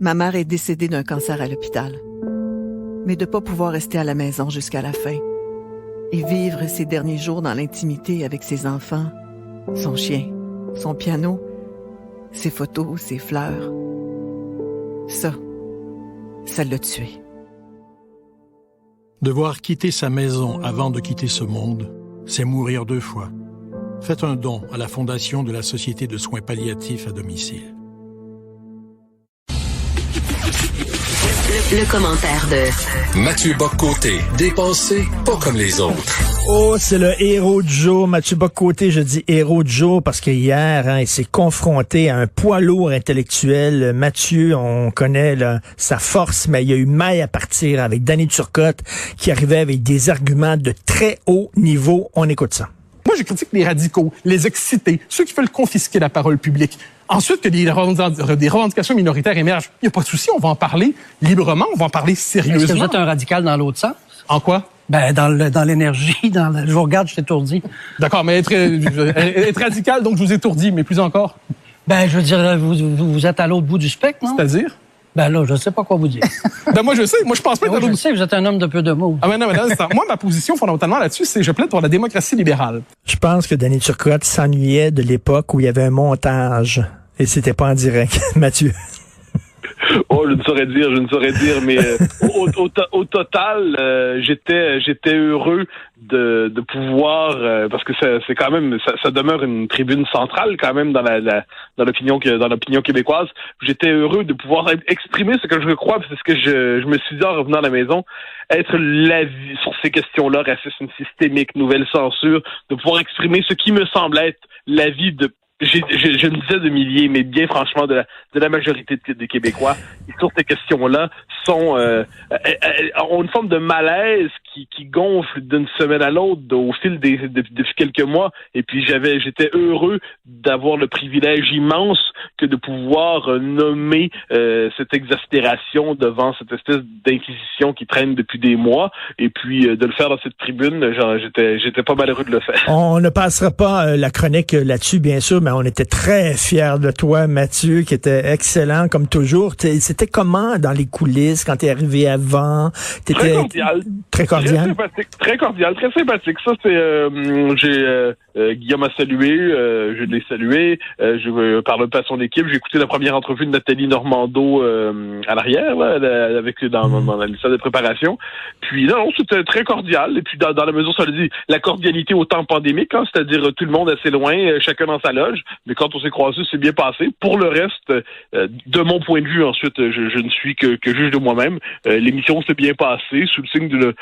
Ma mère est décédée d'un cancer à l'hôpital. Mais de ne pas pouvoir rester à la maison jusqu'à la fin et vivre ses derniers jours dans l'intimité avec ses enfants, son chien, son piano, ses photos, ses fleurs. Ça l'a tué. Devoir quitter sa maison avant de quitter ce monde, c'est mourir 2 fois. Faites un don à la Fondation de la Société de soins palliatifs à domicile. Le commentaire de Mathieu Bock-Côté, dépensé pas comme les autres. Oh, c'est le héros du jour. Mathieu Bock-Côté, je dis héros du jour parce que hier, il s'est confronté à un poids lourd intellectuel. Mathieu, on connaît sa force, mais il y a eu maille à partir avec Danny Turcotte qui arrivait avec des arguments de très haut niveau. On écoute ça. Moi, je critique les radicaux, les excités, ceux qui veulent confisquer la parole publique. Ensuite, que des revendications minoritaires émergent, il n'y a pas de souci, on va en parler librement, on va en parler sérieusement. Est-ce que vous êtes un radical dans l'autre sens? En quoi? Ben, dans l'énergie, je vous regarde, je suis étourdi. D'accord, mais être radical, donc je vous étourdis, mais plus encore. Ben, je veux dire, vous êtes à l'autre bout du spectre, non? C'est-à-dire? Ben là, je sais pas quoi vous dire. Ben moi, je sais. Moi, je pense pas Je sais que vous êtes un homme de peu de mots. Ah, mais non, moi, ma position fondamentalement là-dessus, c'est je plaide pour la démocratie libérale. Je pense que Danny Turcotte s'ennuyait de l'époque où il y avait un montage et c'était pas en direct. Mathieu. Oh, je ne saurais dire, mais au total, j'étais heureux de pouvoir, parce que c'est quand même, ça demeure une tribune centrale quand même dans l'opinion québécoise. J'étais heureux de pouvoir exprimer ce que je crois, c'est ce que je me suis dit en revenant à la maison, être l'avis sur ces questions-là, racisme systémique, nouvelle censure, de pouvoir exprimer ce qui me semble être l'avis de je ne disais de milliers, mais bien franchement de la majorité des Québécois. Et sur ces questions-là ont une forme de malaise qui gonfle d'une semaine à l'autre au fil depuis quelques mois. Et puis j'étais heureux d'avoir le privilège immense que de pouvoir nommer cette exaspération devant cette espèce d'inquisition qui traîne depuis des mois. Et puis de le faire dans cette tribune, j'étais pas malheureux de le faire. On ne passera pas la chronique là-dessus, bien sûr, mais on était très fiers de toi, Mathieu, qui était excellent comme toujours. C'était comment dans les coulisses quand t'es arrivé avant? Très cordial. Très cordial. Très cordial, très sympathique. Ça, c'est Guillaume a salué, je l'ai salué. Par le passé son équipe, j'ai écouté la première entrevue de Nathalie Normando à l'arrière, là, avec dans la salle de préparation. Puis non, c'était très cordial. Et puis dans la mesure, ça le dit, la cordialité au temps pandémique, hein, c'est-à-dire tout le monde assez loin, chacun dans sa loge. Mais quand on s'est croisés, c'est bien passé. Pour le reste, de mon point de vue, ensuite, je ne suis que juge de moi-même. L'émission s'est bien passée, sous le signe d'une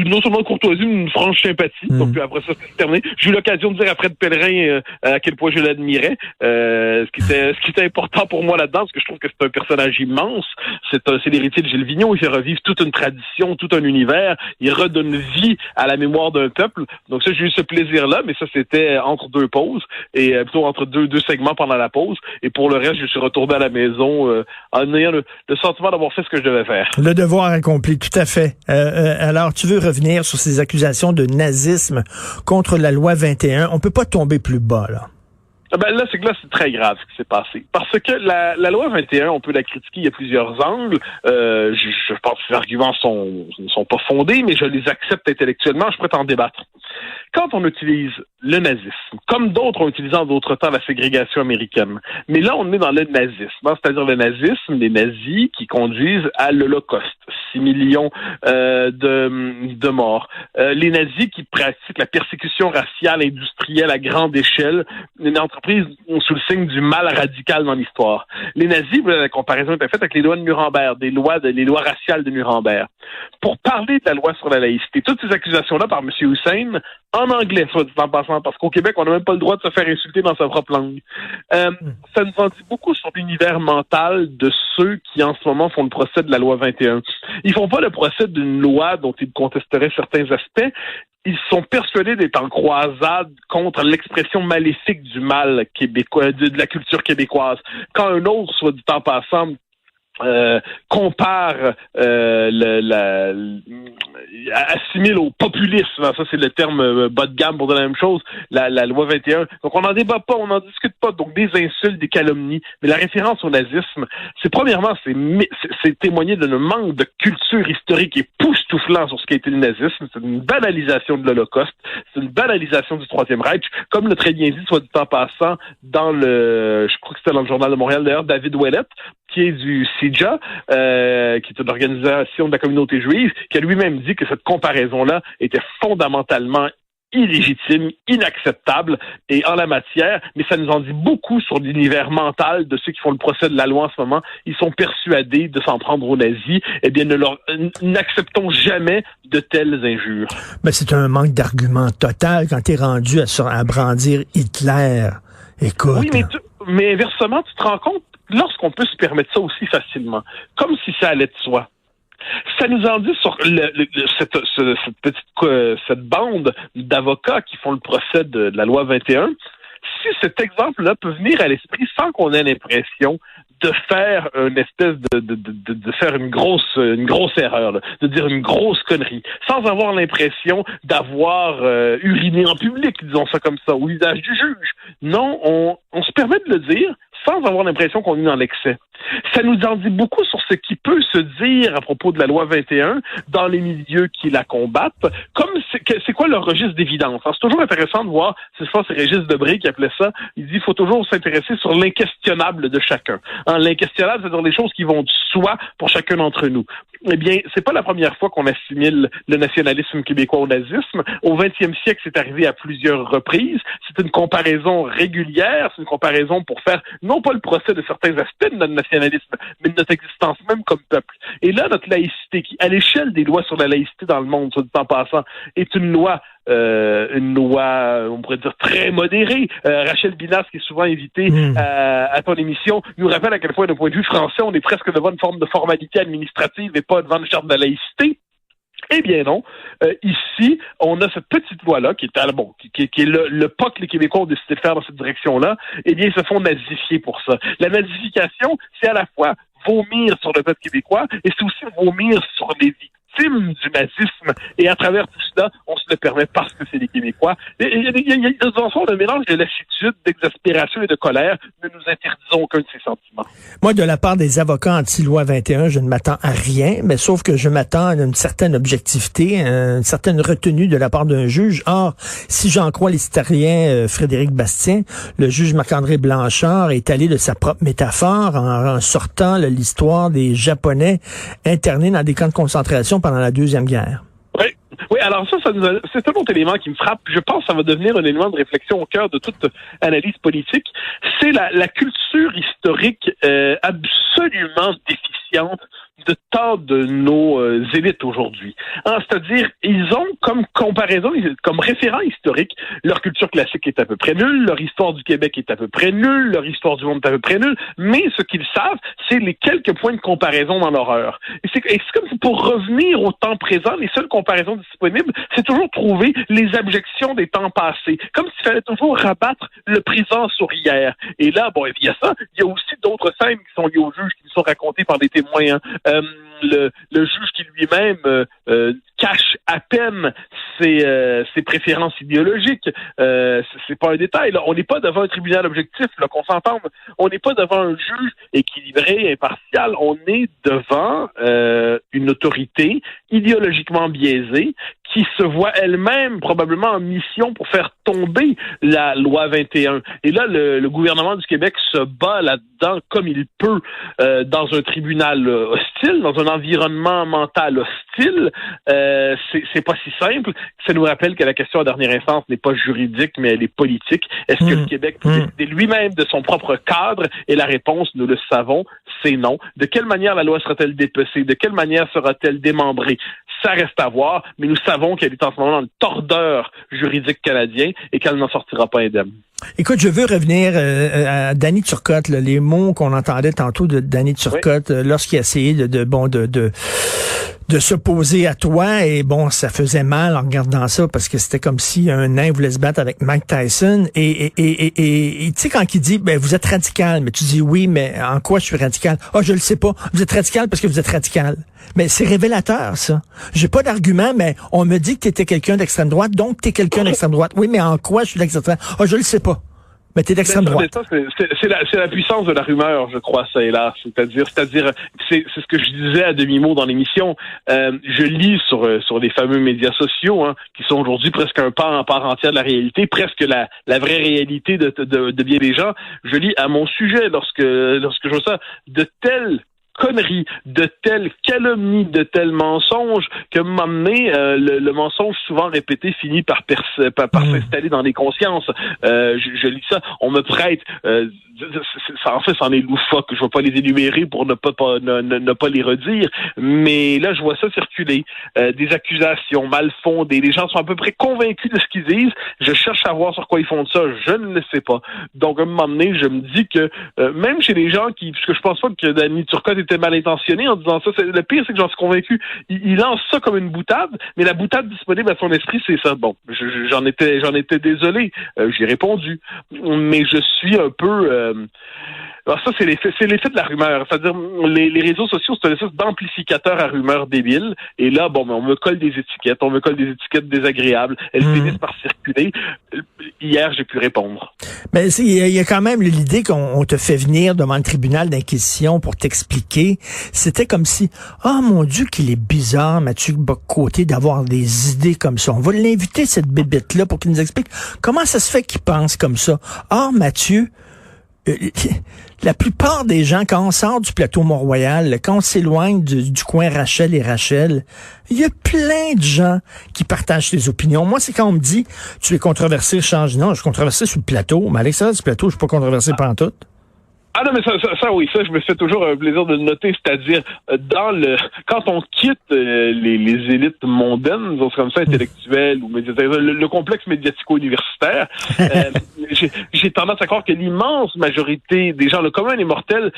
non seulement de courtoisie, mais d'une franche sympathie. Donc puis après ça, c'est terminé. J'ai eu l'occasion de dire à Fred Pellerin à quel point je l'admirais. Ce qui était important pour moi là-dedans, parce que je trouve que c'est un personnage immense. C'est l'héritier de Gilles Vigneault. Il fait revivre toute une tradition, tout un univers. Il redonne vie à la mémoire d'un peuple. Donc ça, j'ai eu ce plaisir-là, mais ça, c'était entre 2 pauses, et plutôt entre deux segments pendant la pause. Et pour le reste, je suis retourné à la maison en ayant le sentiment d'avoir fait ce que je devais faire. Le devoir accompli, tout à fait. Alors, tu veux revenir sur ces accusations de nazisme contre la loi 21. On peut pas tomber plus bas, là. Ben là, c'est très grave ce qui s'est passé. Parce que la loi 21, on peut la critiquer, il y a plusieurs angles. Je pense que ces arguments ne sont pas fondés, mais je les accepte intellectuellement, je pourrais en débattre. Quand on utilise le nazisme, comme d'autres ont utilisé en d'autres temps la ségrégation américaine, mais là, on est dans le nazisme, hein, c'est-à-dire le nazisme, les nazis qui conduisent à l'Holocauste, 6 millions de morts. Les nazis qui pratiquent la persécution raciale industrielle à grande échelle, une entreprise sous le signe du mal radical dans l'histoire. Les nazis, la comparaison est faite avec les lois de Nuremberg, les lois raciales de Nuremberg. Pour parler de la loi sur la laïcité, toutes ces accusations-là par M. Hussein, en anglais, soit dit en passant, parce qu'au Québec, on n'a même pas le droit de se faire insulter dans sa propre langue. Ça nous en dit beaucoup sur l'univers mental de ceux qui, en ce moment, font le procès de la loi 21. Ils font pas le procès d'une loi dont ils contesteraient certains aspects. Ils sont persuadés d'être en croisade contre l'expression maléfique du mal québécois, de la culture québécoise. Quand un autre, soit dit en passant, compare, assimile au populisme, ça c'est le terme bas de gamme pour dire la même chose, la loi 21. Donc on n'en débat pas, on n'en discute pas, donc des insultes, des calomnies, mais la référence au nazisme, c'est premièrement, c'est témoigner d'un manque de culture historique époustouflant sur ce qu'a été le nazisme, c'est une banalisation de l'Holocauste, c'est une banalisation du Troisième Reich, comme l'a très bien dit, soit dit en passant, je crois que c'était dans le Journal de Montréal d'ailleurs, David Ouellet, qui est du CIJA, qui est une organisation de la communauté juive, qui a lui-même dit que cette comparaison-là était fondamentalement illégitime, inacceptable, et en la matière, mais ça nous en dit beaucoup sur l'univers mental de ceux qui font le procès de la loi en ce moment. Ils sont persuadés de s'en prendre aux nazis. Eh bien, n'acceptons jamais de telles injures. Mais c'est un manque d'argument total quand t'es rendu à brandir Hitler. Écoute. Oui, mais inversement, tu te rends compte, lorsqu'on peut se permettre ça aussi facilement, comme si ça allait de soi, ça nous en dit sur cette bande d'avocats qui font le procès de la loi 21, si cet exemple-là peut venir à l'esprit sans qu'on ait l'impression de faire une espèce de faire une grosse erreur, là, de dire une grosse connerie, sans avoir l'impression d'avoir uriné en public, disons ça comme ça, au visage du juge. Non, on se permet de le dire sans avoir l'impression qu'on est dans l'excès. Ça nous en dit beaucoup sur ce qui peut se dire à propos de la loi 21 dans les milieux qui la combattent, comme c'est quoi leur registre d'évidence. C'est toujours intéressant de voir, c'est Régis Debray qui appelait ça, il dit il faut toujours s'intéresser sur l'inquestionnable de chacun. L'inquestionnable, c'est-à-dire les choses qui vont de soi pour chacun d'entre nous. Eh bien, c'est pas la première fois qu'on assimile le nationalisme québécois au nazisme. Au 20e siècle, c'est arrivé à plusieurs reprises. C'est une comparaison régulière, c'est une comparaison pour faire non pas le procès de certains aspects de notre nationalisme, mais de notre existence même comme peuple. Et là, notre laïcité, qui, à l'échelle des lois sur la laïcité dans le monde, soit dit en passant, est une loi, on pourrait dire, très modérée. Rachel Binas, qui est souvent invitée à ton émission, nous rappelle à quel point, d'un point de vue français, on est presque devant une forme de formalité administrative et pas devant une charte de la laïcité. Eh bien non. Ici, on a cette petite loi-là qui est le pas que les Québécois ont décidé de faire dans cette direction-là. Eh bien, ils se font nazifier pour ça. La nazification, c'est à la fois vomir sur le peuple québécois et c'est aussi vomir sur les victimes du nazisme. Et à travers tout cela, on se le permet parce que c'est les Québécois. Il y a dans un mélange de lassitude, d'exaspération et de colère. Ne nous interdisons aucun de ces sentiments. Moi, de la part des avocats anti-loi 21, je ne m'attends à rien, mais sauf que je m'attends à une certaine objectivité, une certaine retenue de la part d'un juge. Or, si j'en crois l'historien Frédéric Bastien, le juge Marc-André Blanchard est allé de sa propre métaphore en sortant l'histoire des Japonais internés dans des camps de concentration pendant la Deuxième Guerre. Oui, alors c'est un autre élément qui me frappe. Je pense que ça va devenir un élément de réflexion au cœur de toute analyse politique. C'est la culture historique absolument déficiente de tant de nos élites aujourd'hui. C'est-à-dire, ils ont comme comparaison, comme référent historique, leur culture classique est à peu près nulle, leur histoire du Québec est à peu près nulle, leur histoire du monde est à peu près nulle, mais ce qu'ils savent, c'est les quelques points de comparaison dans l'horreur. Et c'est comme si pour revenir au temps présent, les seules comparaisons disponibles, c'est toujours trouver les abjections des temps passés, comme s'il fallait toujours rabattre le présent sur hier. Et là, il y a ça, il y a aussi d'autres scènes qui sont liées au juge, qui nous sont racontées par des témoins, le juge qui lui-même cache à peine ses préférences idéologiques. C'est pas un détail. Là. On n'est pas devant un tribunal objectif, là, qu'on s'entende. On n'est pas devant un juge équilibré, impartial. On est devant une autorité idéologiquement biaisée qui se voit elle-même probablement en mission pour faire tomber la loi 21. Et là, le gouvernement du Québec se bat là-dedans comme il peut dans un tribunal hostile, dans un environnement mental hostile. C'est pas si simple. Ça nous rappelle que la question en dernière instance n'est pas juridique, mais elle est politique. Est-ce que le Québec peut décider lui-même de son propre cadre? Et la réponse, nous le savons, c'est non. De quelle manière la loi sera-t-elle dépecée? De quelle manière sera-t-elle démembrée? Ça reste à voir, mais nous savons qu'elle est en ce moment dans le tordeur juridique canadien et qu'elle n'en sortira pas indemne. Écoute, je veux revenir à Danny Turcotte, là, les mots qu'on entendait tantôt de Danny Turcotte lorsqu'il a essayé de s'opposer à toi, et bon, ça faisait mal en regardant ça parce que c'était comme si un nain voulait se battre avec Mike Tyson, et tu sais, quand il dit vous êtes radical, mais tu dis oui, mais en quoi je suis radical? Je le sais pas. Vous êtes radical parce que vous êtes radical. Mais c'est révélateur, ça. J'ai pas d'argument, mais on me dit que tu étais quelqu'un d'extrême droite, donc tu es quelqu'un d'extrême droite. Oui, mais en quoi je suis d'extrême droite? Je le sais pas. Mais t'es d'extrême droite. C'est la puissance de la rumeur, je crois, ça et là. C'est-à-dire, c'est ce que je disais à demi-mot dans l'émission. Je lis sur les fameux médias sociaux, qui sont aujourd'hui presque un part entière de la réalité, presque la vraie réalité de bien des gens. Je lis à mon sujet lorsque je vois ça, de telles conneries, de telles calomnies, de tels mensonges, que m'amener le mensonge souvent répété finit par s'installer dans les consciences. Je lis ça, on me prête en fait, c'en est loufoque. Je ne vais pas les énumérer pour ne pas les redire, mais là, je vois ça circuler. Des accusations mal fondées. Les gens sont à peu près convaincus de ce qu'ils disent. Je cherche à voir sur quoi ils font de ça. Je ne le sais pas. Donc, à un moment donné, je me dis que même chez les gens puisque je pense pas que Danny Turcotte était mal intentionné en disant ça, le pire, c'est que j'en suis convaincu. Il lance ça comme une boutade, mais la boutade disponible à son esprit, c'est ça. Bon, j'en étais désolé. J'ai répondu. Mais je suis un peu... Alors ça, c'est l'effet de la rumeur. C'est-à-dire, les réseaux sociaux, c'est un espèce d'amplificateur à rumeurs débiles. Et là, on me colle des étiquettes désagréables. Elles finissent par circuler. Hier, j'ai pu répondre. Mais il y a quand même l'idée qu'on te fait venir devant le tribunal d'inquisition pour t'expliquer. C'était comme si, mon Dieu, qu'il est bizarre, Mathieu Bock-Côté, d'avoir des idées comme ça. On va l'inviter, cette bébête-là, pour qu'il nous explique comment ça se fait qu'il pense comme ça. Mathieu, la plupart des gens, quand on sort du plateau Mont-Royal, quand on s'éloigne du coin Rachel et Rachel, il y a plein de gens qui partagent tes opinions. Moi, c'est quand on me dit, tu es controversé, change. Non, je suis controversé sur le plateau, mais à l'extérieur du plateau, je suis pas controversé pantoute. Ah non, mais ça oui, ça je me fais toujours un plaisir de le noter, c'est-à-dire quand on quitte les élites mondaines, disons comme ça, intellectuelles ou le complexe médiatico-universitaire, j'ai tendance à croire que l'immense majorité des gens, le commun des mortels,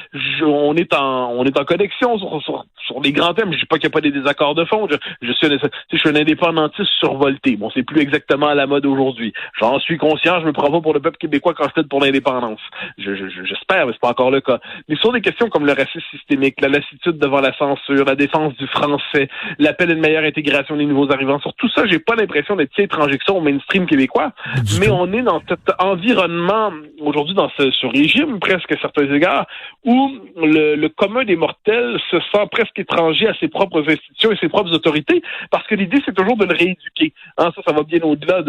on est en connexion sur les grands thèmes. Je dis pas qu'il n'y a pas des désaccords de fond. Je suis un indépendantiste survolté. Bon, c'est plus exactement à la mode aujourd'hui. J'en suis conscient, je me prends pas pour le peuple québécois quand je plaide pour l'indépendance. J'espère, mais c'est pas encore le cas. Mais sur des questions comme le racisme systémique, la lassitude devant la censure, la défense du français, l'appel à une meilleure intégration des nouveaux arrivants, sur tout ça, j'ai pas l'impression d'être si étranger que ça au mainstream québécois. Mais on est dans cet environnement, aujourd'hui, dans ce régime, presque à certains égards, où le commun des mortels se sent presque étranger à ses propres institutions et ses propres autorités, parce que l'idée, c'est toujours de le rééduquer. Ça va bien au-delà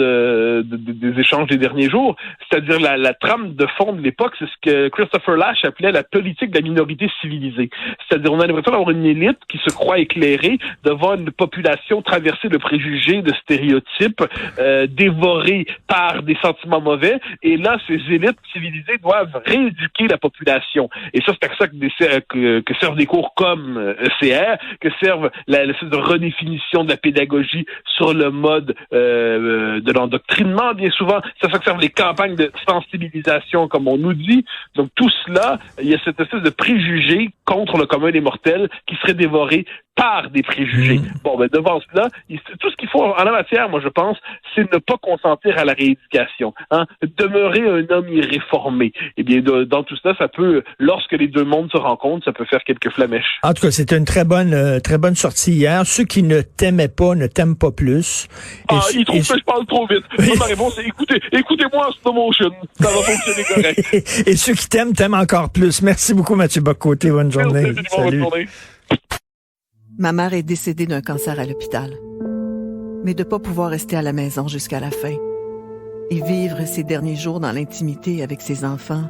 des échanges des derniers jours. C'est-à-dire la trame de fond de l'époque, c'est ce que Christopher Lasch appelait la politique de la minorité civilisée. C'est-à-dire, on a l'impression d'avoir une élite qui se croit éclairée devant une population traversée de préjugés, de stéréotypes, dévorée par des sentiments mauvais. Et là, ces élites civilisées doivent rééduquer la population. Et ça, c'est à ça que servent des cours comme ECR, que servent l'espèce de redéfinition de la pédagogie sur le mode de l'endoctrinement, bien souvent. C'est à ça que servent les campagnes de sensibilisation, comme on nous dit. Donc, tout cela, il y a cette espèce de préjugé contre le commun des mortels qui serait dévoré par des préjugés. Devant cela, tout ce qu'il faut en la matière, moi je pense, c'est ne pas consentir à la rééducation. Demeurer un homme irréformé. Eh bien, dans tout cela, ça peut, lorsque les deux mondes se rencontrent, ça peut faire quelques flamèches. En tout cas, c'était une très bonne sortie hier. Ceux qui ne t'aimaient pas ne t'aiment pas plus. Ils trouvent que je parle trop vite. Ma réponse, c'est écoutez-moi en slow motion. Ça va fonctionner correct. Et ceux qui t'aiment encore plus. Merci beaucoup, Mathieu Bock-Côté. Bonne journée. Salut. Bonne journée. Ma mère est décédée d'un cancer à l'hôpital. Mais de ne pas pouvoir rester à la maison jusqu'à la fin et vivre ses derniers jours dans l'intimité avec ses enfants,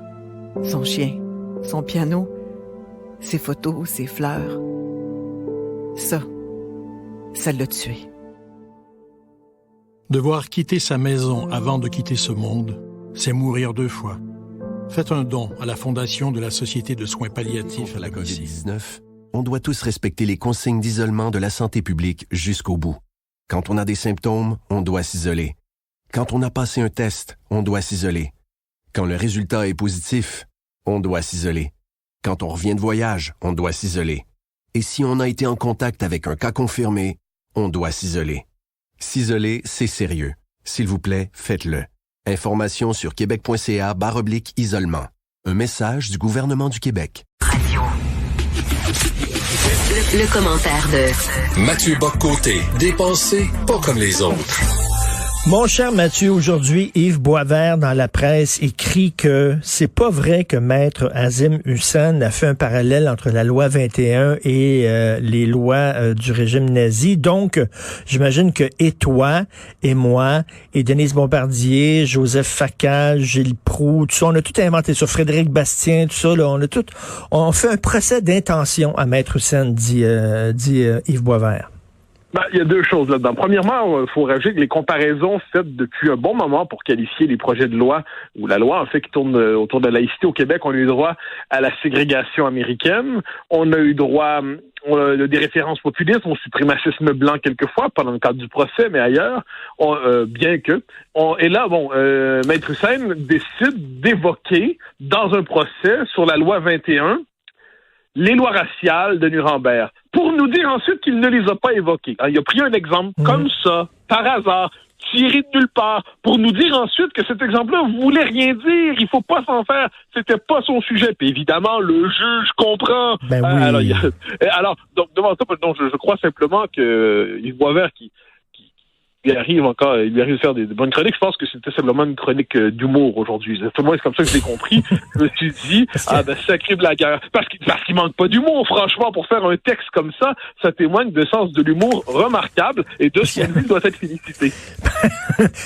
son chien, son piano, ses photos, ses fleurs. Ça l'a tué. Devoir quitter sa maison avant de quitter ce monde, c'est mourir 2 fois. Faites un don à la Fondation de la Société de soins palliatifs à la COVID-19. On doit tous respecter les consignes d'isolement de la santé publique jusqu'au bout. Quand on a des symptômes, on doit s'isoler. Quand on a passé un test, on doit s'isoler. Quand le résultat est positif, on doit s'isoler. Quand on revient de voyage, on doit s'isoler. Et si on a été en contact avec un cas confirmé, on doit s'isoler. S'isoler, c'est sérieux. S'il vous plaît, faites-le. Information sur québec.ca/isolement. Un message du gouvernement du Québec. Radio. Le commentaire de Mathieu Bock-Côté, dépensé pas comme les autres. Mon cher Mathieu, aujourd'hui, Yves Boisvert dans la presse écrit que c'est pas vrai que Maître Azim Hussein a fait un parallèle entre la loi 21 et les lois du régime nazi. Donc, j'imagine que et toi, et moi, et Denise Bombardier, Joseph Facal, Gilles Proulx, tout ça, on a tout inventé ça, Frédéric Bastien, tout ça, là, on fait un procès d'intention à Maître Hussein, dit Yves Boisvert. Il y a deux choses là-dedans. Premièrement, il faut rajouter que les comparaisons faites depuis un bon moment pour qualifier les projets de loi, ou la loi en fait qui tourne autour de la laïcité au Québec, on a eu droit à la ségrégation américaine, on a eu droit des références populistes, au suprémacisme blanc quelquefois, pas dans le cadre du procès, mais ailleurs, et là, Maître Hussein décide d'évoquer dans un procès sur la loi 21 les lois raciales de Nuremberg, pour nous dire ensuite qu'il ne les a pas évoquées. Alors, il a pris un exemple comme ça, par hasard, tiré de nulle part, pour nous dire ensuite que cet exemple-là voulait rien dire, il faut pas s'en faire, c'était pas son sujet. Puis évidemment, le juge comprend. Ben oui. Donc devant ça, je crois simplement que Yves Boisvert il lui arrive de faire des bonnes chroniques. Je pense que c'était simplement une chronique d'humour aujourd'hui. Tout le monde, c'est comme ça que je l'ai compris. Je me suis dit, sacré blagueur. Parce qu'il manque pas d'humour, franchement, pour faire un texte comme ça, ça témoigne de sens de l'humour remarquable et de ce qu'il doit être félicité.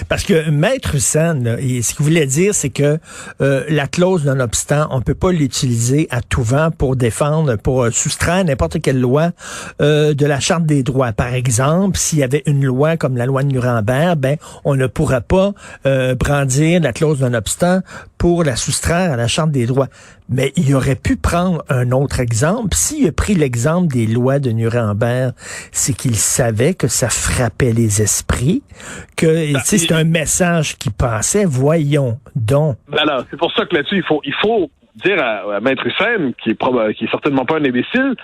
Parce que Maître Hussein, ce qu'il voulait dire, c'est que la clause non-obstant, on peut pas l'utiliser à tout vent pour défendre, pour soustraire n'importe quelle loi de la Charte des droits. Par exemple, s'il y avait une loi comme la loi de Nuremberg, on ne pourra pas brandir la clause non-obstant pour la soustraire à la Charte des droits. Mais il aurait pu prendre un autre exemple. S'il a pris l'exemple des lois de Nuremberg, c'est qu'il savait que ça frappait les esprits, que c'est un message qui passait. Voyons donc. Alors, c'est pour ça que là-dessus, il faut dire à Maître Hussein, qui est certainement pas un imbécile,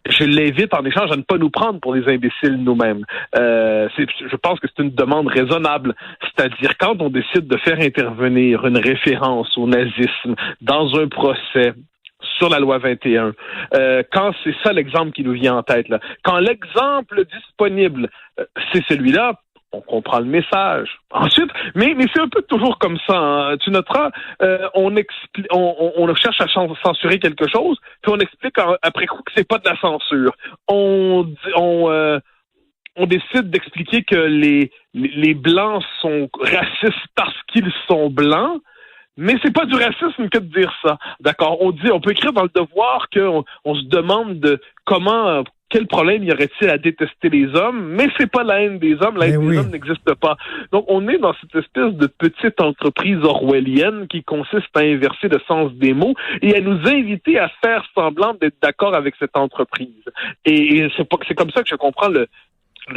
je l'invite en échange à ne pas nous prendre pour des imbéciles nous-mêmes. Je pense que c'est une demande raisonnable. C'est-à-dire, quand on décide de faire intervenir une référence au nazisme dans un procès sur la loi 21, quand c'est ça l'exemple qui nous vient en tête, là, quand l'exemple disponible, c'est celui-là, on comprend le message. Ensuite, mais c'est un peu toujours comme ça. Hein. Tu noteras, on cherche à censurer quelque chose, puis on explique après coup que c'est pas de la censure. On décide d'expliquer que les blancs sont racistes parce qu'ils sont blancs. Mais c'est pas du racisme que de dire ça. D'accord? On peut écrire dans le Devoir qu'on se demande de quel problème y aurait-il à détester les hommes, mais c'est pas la haine des hommes, la haine des hommes n'existe pas. Donc on est dans cette espèce de petite entreprise orwellienne qui consiste à inverser le sens des mots et à nous inviter à faire semblant d'être d'accord avec cette entreprise. Et c'est comme ça que je comprends le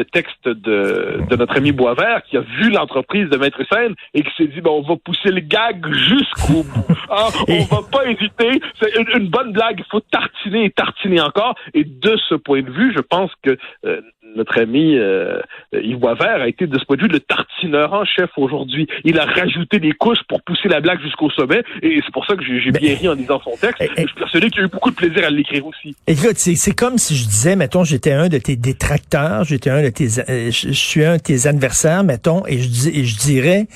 texte de notre ami Boisvert qui a vu l'entreprise de Maître Hussein et qui s'est dit on va pousser le gag jusqu'au bout. On va pas hésiter. C'est une bonne blague. Il faut tartiner et tartiner encore. Et de ce point de vue, je pense que notre ami Yves Boisvert a été de ce point de vue le tartineur en chef aujourd'hui. Il a rajouté des couches pour pousser la blague jusqu'au sommet et c'est pour ça que j'ai bien ri en lisant son texte. Je suis persuadé qu'il y a eu beaucoup de plaisir à l'écrire aussi. Écoute, c'est comme si je disais, mettons, j'étais un de tes détracteurs, je suis un de tes adversaires, mettons, et je dirais,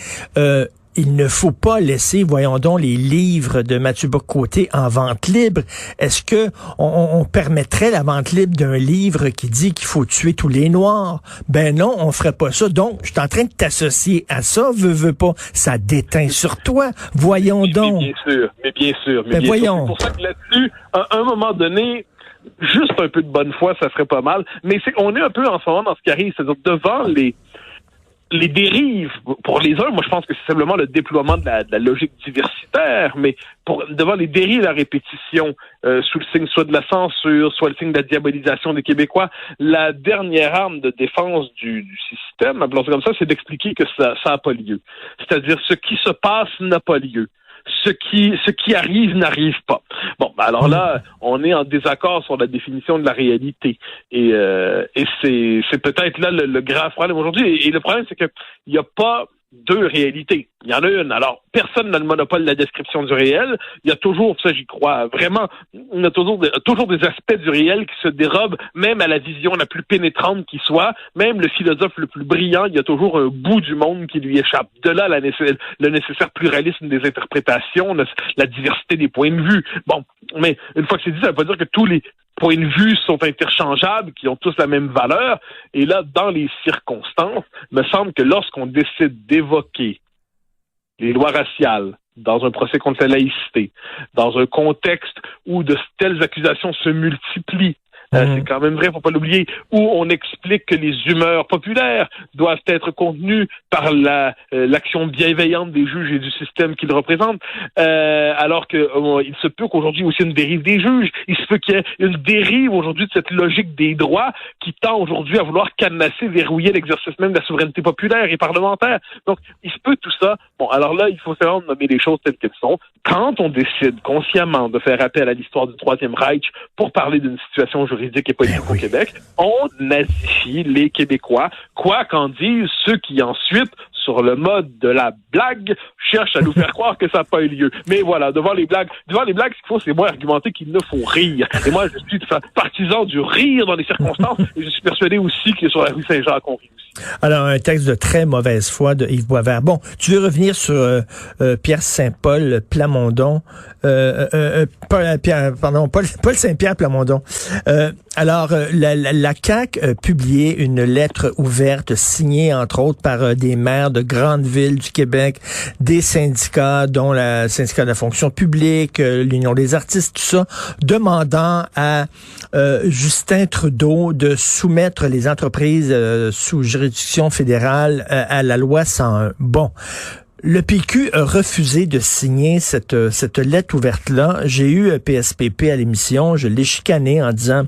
il ne faut pas laisser, voyons donc, les livres de Mathieu Bock-Côté en vente libre. Est-ce que on permettrait la vente libre d'un livre qui dit qu'il faut tuer tous les Noirs? Ben non, on ferait pas ça. Donc, je suis en train de t'associer à ça, veux pas. Ça déteint sur toi. Voyons donc. Mais bien sûr. Voyons. C'est pour ça que là-dessus, à un moment donné, juste un peu de bonne foi, ça serait pas mal. Mais on est un peu en ce moment dans ce qui arrive, c'est-à-dire devant les dérives, pour les uns, moi je pense que c'est simplement le déploiement de la logique diversitaire, mais devant les dérives à répétition, sous le signe soit de la censure, soit le signe de la diabolisation des Québécois, la dernière arme de défense du système, appelons ça comme ça, c'est d'expliquer que ça n'a pas lieu. C'est-à-dire ce qui se passe n'a pas lieu. ce qui arrive n'arrive pas. Bon, alors là, on est en désaccord sur la définition de la réalité. Et c'est peut-être là le grave problème aujourd'hui. Et le problème, c'est que il n'y a pas deux réalités. Il y en a une. Alors, personne n'a le monopole de la description du réel. Il y a toujours, ça j'y crois vraiment, il y a toujours des aspects du réel qui se dérobent, même à la vision la plus pénétrante qui soit, même le philosophe le plus brillant, il y a toujours un bout du monde qui lui échappe. De là, le nécessaire pluralisme des interprétations, la diversité des points de vue. Bon, mais une fois que c'est dit, ça veut pas dire que tous les points de vue sont interchangeables, qui ont tous la même valeur. Et là, dans les circonstances, il me semble que lorsqu'on décide d'évoquer les lois raciales dans un procès contre la laïcité, dans un contexte où de telles accusations se multiplient, c'est quand même vrai, faut pas l'oublier, où on explique que les humeurs populaires doivent être contenues par l'action bienveillante des juges et du système qu'ils représentent, alors que il se peut qu'aujourd'hui aussi une dérive des juges, il se peut qu'il y ait une dérive aujourd'hui de cette logique des droits qui tend aujourd'hui à vouloir cadenasser, verrouiller l'exercice même de la souveraineté populaire et parlementaire. Donc, il se peut tout ça. Bon, alors là, il faut savoir nommer les choses telles qu'elles sont. Quand on décide consciemment de faire appel à l'histoire du Troisième Reich pour parler d'une situation juridique et politique au Québec, on nazifie les Québécois, quoi qu'en disent ceux qui ensuite, sur le mode de la blague, cherchent à nous faire croire que ça n'a pas eu lieu. Mais voilà, devant les blagues, ce qu'il faut, c'est moi argumenter qu'il ne faut rire. Et moi, je suis partisan du rire dans les circonstances, et je suis persuadé aussi que sur la rue Saint-Jacques, on rit aussi. Alors, un texte de très mauvaise foi de Yves Boisvert. Bon, tu veux revenir sur Pierre Saint-Paul Plamondon, Paul Saint-Pierre Plamondon. Alors, la CAQ a publié une lettre ouverte signée, entre autres, par des maires de grandes villes du Québec, des syndicats, dont le syndicat de la fonction publique, l'Union des artistes, tout ça, demandant à Justin Trudeau de soumettre les entreprises sous juridiction fédérale à la loi 101. Bon. Le PQ a refusé de signer cette lettre ouverte-là. J'ai eu PSPP à l'émission, je l'ai chicané en disant...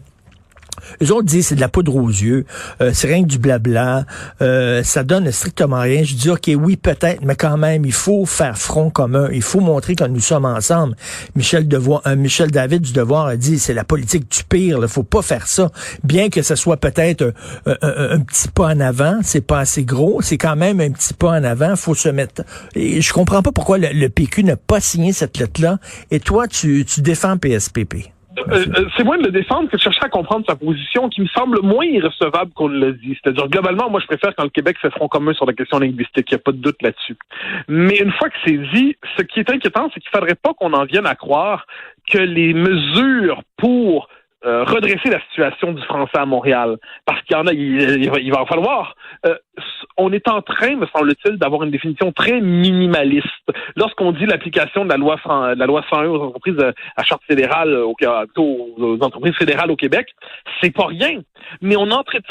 Eux autres disent c'est de la poudre aux yeux, c'est rien que du blabla, ça donne strictement rien. Je dis ok, oui peut-être, mais quand même il faut faire front commun, il faut montrer que nous sommes ensemble. Michel David du Devoir a dit c'est la politique du pire, il faut pas faire ça. Bien que ce soit peut-être un petit pas en avant, c'est pas assez gros, c'est quand même un petit pas en avant. Faut se mettre. Et je comprends pas pourquoi le PQ n'a pas signé cette lettre-là. Et toi tu défends PSPP. C'est moins de le défendre que de chercher à comprendre sa position qui me semble moins irrecevable qu'on l'a dit. C'est-à-dire, globalement, moi, je préfère quand le Québec fait front commun sur la question linguistique. Il n'y a pas de doute là-dessus. Mais une fois que c'est dit, ce qui est inquiétant, c'est qu'il ne faudrait pas qu'on en vienne à croire que les mesures pour redresser la situation du français à Montréal, parce qu'il y en a, il va en falloir. On est en train, me semble-t-il, d'avoir une définition très minimaliste. Lorsqu'on dit l'application de la loi 101 aux entreprises à charte fédérale, aux entreprises fédérales au Québec, c'est pas rien. Mais on est en train de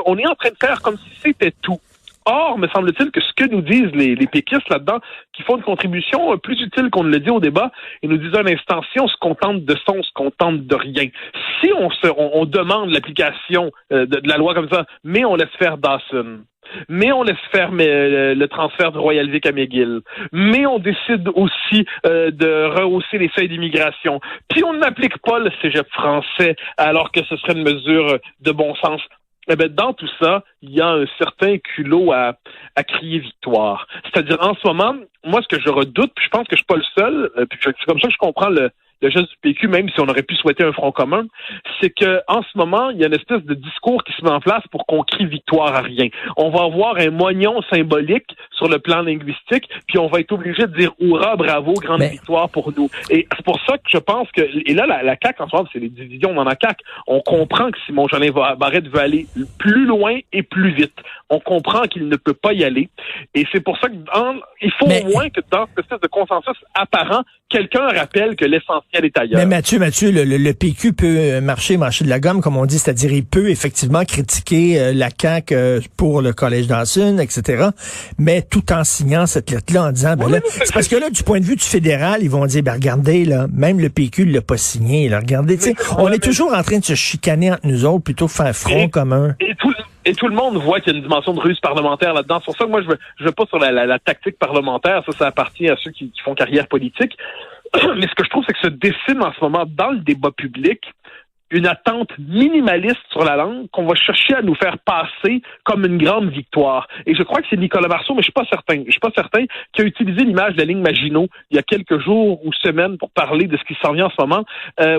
faire comme si c'était tout. Or, me semble-t-il que ce que nous disent les péquistes là-dedans, qui font une contribution plus utile qu'on ne le dit au débat, ils nous disent un instant, si on se contente de ça, on se contente de rien. Si on demande l'application de la loi comme ça, mais on laisse faire Dawson, mais on laisse faire le transfert de Royal Vic à McGill, mais on décide aussi de rehausser les seuils d'immigration, puis on n'applique pas le cégep français alors que ce serait une mesure de bon sens. Eh bien, dans tout ça, il y a un certain culot à crier victoire. C'est-à-dire, en ce moment, moi, ce que je redoute, puis je pense que je suis pas le seul, puis c'est comme ça que je comprends le geste du PQ, même si on aurait pu souhaiter un front commun, c'est que en ce moment, il y a une espèce de discours qui se met en place pour qu'on crie victoire à rien. On va avoir un moignon symbolique sur le plan linguistique, puis on va être obligé de dire hurrah, bravo, grande victoire pour nous. Et c'est pour ça que je pense que, et là, la CAQ, en ce moment, c'est les divisions dans la CAQ. On comprend que Simon-Jolin Barrette veut aller plus loin et plus vite. On comprend qu'il ne peut pas y aller. Et c'est pour ça qu'il faut au moins que dans cette espèce de consensus apparent, quelqu'un rappelle que l'essentiel est ailleurs. Mais Mathieu, le PQ peut marcher de la gomme, comme on dit, c'est-à-dire il peut effectivement critiquer la CAQ pour le Collège Dawson, etc., mais tout en signant cette lettre-là en disant, c'est parce que là, du point de vue du fédéral, ils vont dire, regardez, là, même le PQ ne l'a pas signé, là, regardez, tu sais, on est toujours en train de se chicaner entre nous autres plutôt que faire front commun. Et tout le monde voit qu'il y a une dimension de ruse parlementaire là-dedans. C'est pour ça que moi, je veux pas sur la tactique parlementaire. Ça appartient à ceux qui font carrière politique. Mais ce que je trouve, c'est que se dessine en ce moment dans le débat public une attente minimaliste sur la langue qu'on va chercher à nous faire passer comme une grande victoire. Et je crois que c'est Nicolas Marceau, mais je suis pas certain, qui a utilisé l'image de la ligne Maginot il y a quelques jours ou semaines pour parler de ce qui s'en vient en ce moment.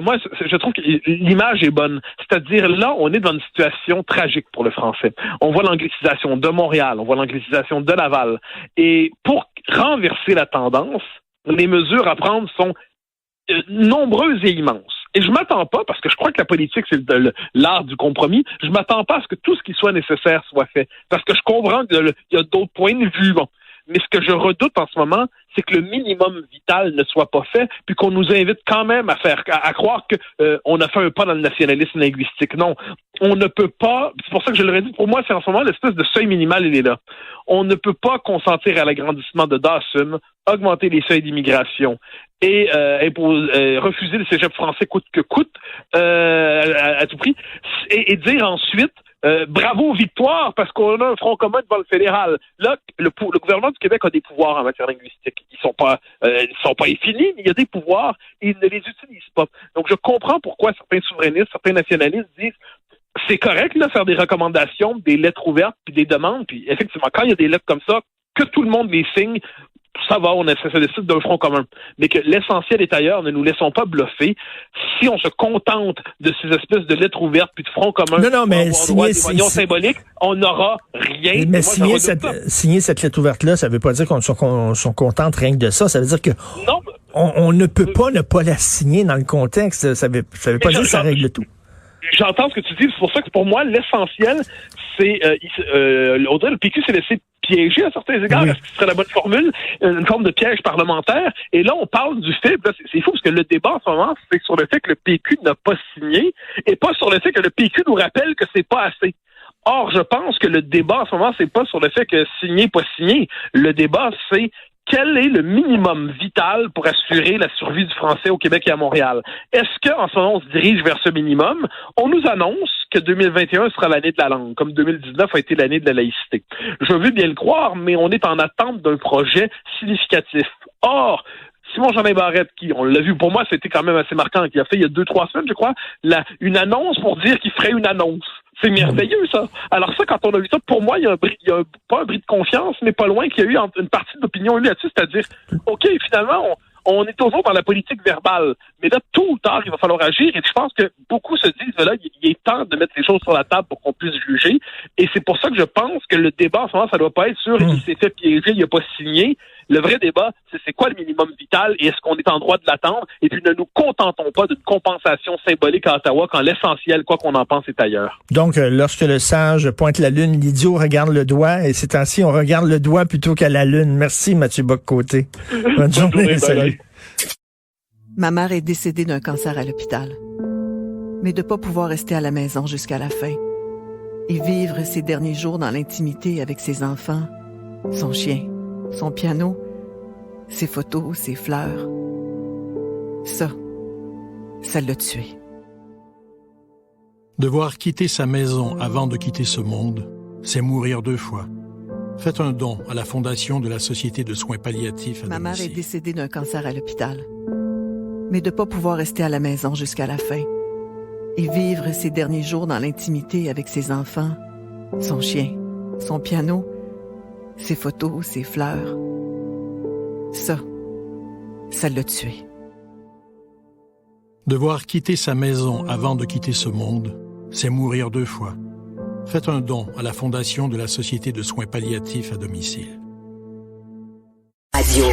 Moi, je trouve que l'image est bonne. C'est-à-dire, là, on est dans une situation tragique pour le français. On voit l'anglicisation de Montréal, on voit l'anglicisation de Laval. Et pour renverser la tendance, les mesures à prendre sont nombreuses et immenses. Et je m'attends pas, parce que je crois que la politique, c'est l'art du compromis, je m'attends pas à ce que tout ce qui soit nécessaire soit fait. Parce que je comprends qu'il y a d'autres points de vue. Bon. Mais ce que je redoute en ce moment, c'est que le minimum vital ne soit pas fait, puis qu'on nous invite quand même à croire que on a fait un pas dans le nationalisme linguistique. Non, on ne peut pas. C'est pour ça que je l'aurais dit. Pour moi, c'est en ce moment l'espèce de seuil minimal, il est là. On ne peut pas consentir à l'agrandissement de Dawson, augmenter les seuils d'immigration et refuser le cégep français coûte que coûte à tout prix, et dire ensuite bravo, victoire, parce qu'on a un front commun devant le fédéral. Là, le gouvernement du Québec a des pouvoirs en matière linguistique. Ils sont pas infinis, mais il y a des pouvoirs et ils ne les utilisent pas. Donc, je comprends pourquoi certains souverainistes, certains nationalistes disent c'est correct là faire des recommandations, des lettres ouvertes, puis des demandes. Puis effectivement, quand il y a des lettres comme ça, que tout le monde les signe, ça va, ça décide d'un front commun. Mais que l'essentiel est ailleurs, ne nous laissons pas bluffer. Si on se contente de ces espèces de lettres ouvertes puis de fronts communs, mais signer des moyens symboliques, on n'aura rien. Mais signer cette lettre ouverte-là, ça veut pas dire qu'on se contente rien que de ça. Ça veut dire que non, on ne peut pas ne pas la signer dans le contexte. Ça veut pas dire que ça règle tout. J'entends ce que tu dis. C'est pour ça que pour moi, l'essentiel, c'est le PQ s'est laissé piéger à certains égards. Oui. Est-ce que ce serait la bonne formule? Une forme de piège parlementaire. Et là, on parle du fait, là, c'est fou parce que le débat en ce moment, c'est sur le fait que le PQ n'a pas signé et pas sur le fait que le PQ nous rappelle que c'est pas assez. Or, je pense que le débat en ce moment, c'est pas sur le fait que signer, pas signer. Le débat, c'est quel est le minimum vital pour assurer la survie du français au Québec et à Montréal? Est-ce qu'en ce moment, on se dirige vers ce minimum? On nous annonce que 2021 sera l'année de la langue, comme 2019 a été l'année de la laïcité. Je veux bien le croire, mais on est en attente d'un projet significatif. Or, Simon-Jeanin Barrette, qui, on l'a vu, pour moi, c'était quand même assez marquant, qui a fait il y a 2-3 semaines, je crois, une annonce pour dire qu'il ferait une annonce. C'est merveilleux, ça. Alors ça, quand on a vu ça, pour moi, il y a pas un bris de confiance, mais pas loin qu'il y a eu une partie de l'opinion là-dessus, c'est-à-dire, OK, finalement, on est toujours dans la politique verbale. Mais là, tôt ou tard, il va falloir agir. Et je pense que beaucoup se disent, là, il est temps de mettre les choses sur la table pour qu'on puisse juger. Et c'est pour ça que je pense que le débat, en ce moment, ça doit pas être sur il s'est fait piéger, il n'a pas signé. Le vrai débat, c'est quoi le minimum vital et est-ce qu'on est en droit de l'attendre? Et puis ne nous contentons pas d'une compensation symbolique à Ottawa quand l'essentiel, quoi qu'on en pense, est ailleurs. Donc, lorsque le sage pointe la lune, l'idiot regarde le doigt et ces temps-ci, on regarde le doigt plutôt qu'à la lune. Merci, Mathieu Bock-Côté. Bonne journée. Salut. Ma mère est décédée d'un cancer à l'hôpital. Mais de ne pas pouvoir rester à la maison jusqu'à la fin et vivre ses derniers jours dans l'intimité avec ses enfants, son chien, son piano, ses photos, ses fleurs. Ça l'a tué. Devoir quitter sa maison avant de quitter ce monde, c'est mourir 2 fois. Faites un don à la Fondation de la Société de soins palliatifs à Ma mère domicile. est décédée d'un cancer à l'hôpital. Mais de ne pas pouvoir rester à la maison jusqu'à la fin et vivre ses derniers jours dans l'intimité avec ses enfants, son chien, son piano, ses photos, ses fleurs. Ça l'a tué. Devoir quitter sa maison avant de quitter ce monde, c'est mourir 2 fois. Faites un don à la Fondation de la Société de soins palliatifs à domicile. Radio.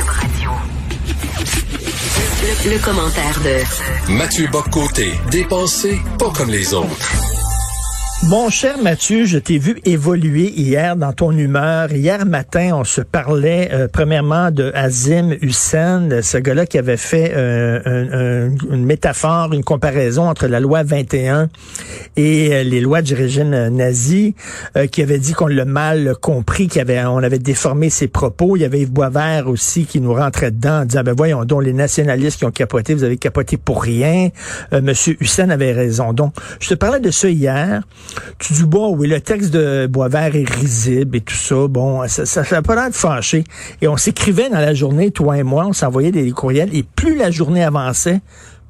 Le commentaire de Mathieu Bock-Côté, dépensé pas comme les autres. Mon cher Mathieu, je t'ai vu évoluer hier dans ton humeur. Hier matin, on se parlait premièrement de Azim Hussein, ce gars-là qui avait fait une métaphore, une comparaison entre la loi 21 et les lois du régime nazi, qui avait dit qu'on l'a mal compris, on avait déformé ses propos. Il y avait Yves Boisvert aussi qui nous rentrait dedans en disant, ben voyons donc, les nationalistes qui ont capoté, vous avez capoté pour rien. Monsieur Hussein avait raison. Donc, je te parlais de ça hier. tu dis, bon, oui, le texte de Boisvert est risible et tout ça. Bon, ça n'a pas l'air de fâcher. Et on s'écrivait dans la journée, toi et moi, on s'envoyait des courriels. Et plus la journée avançait,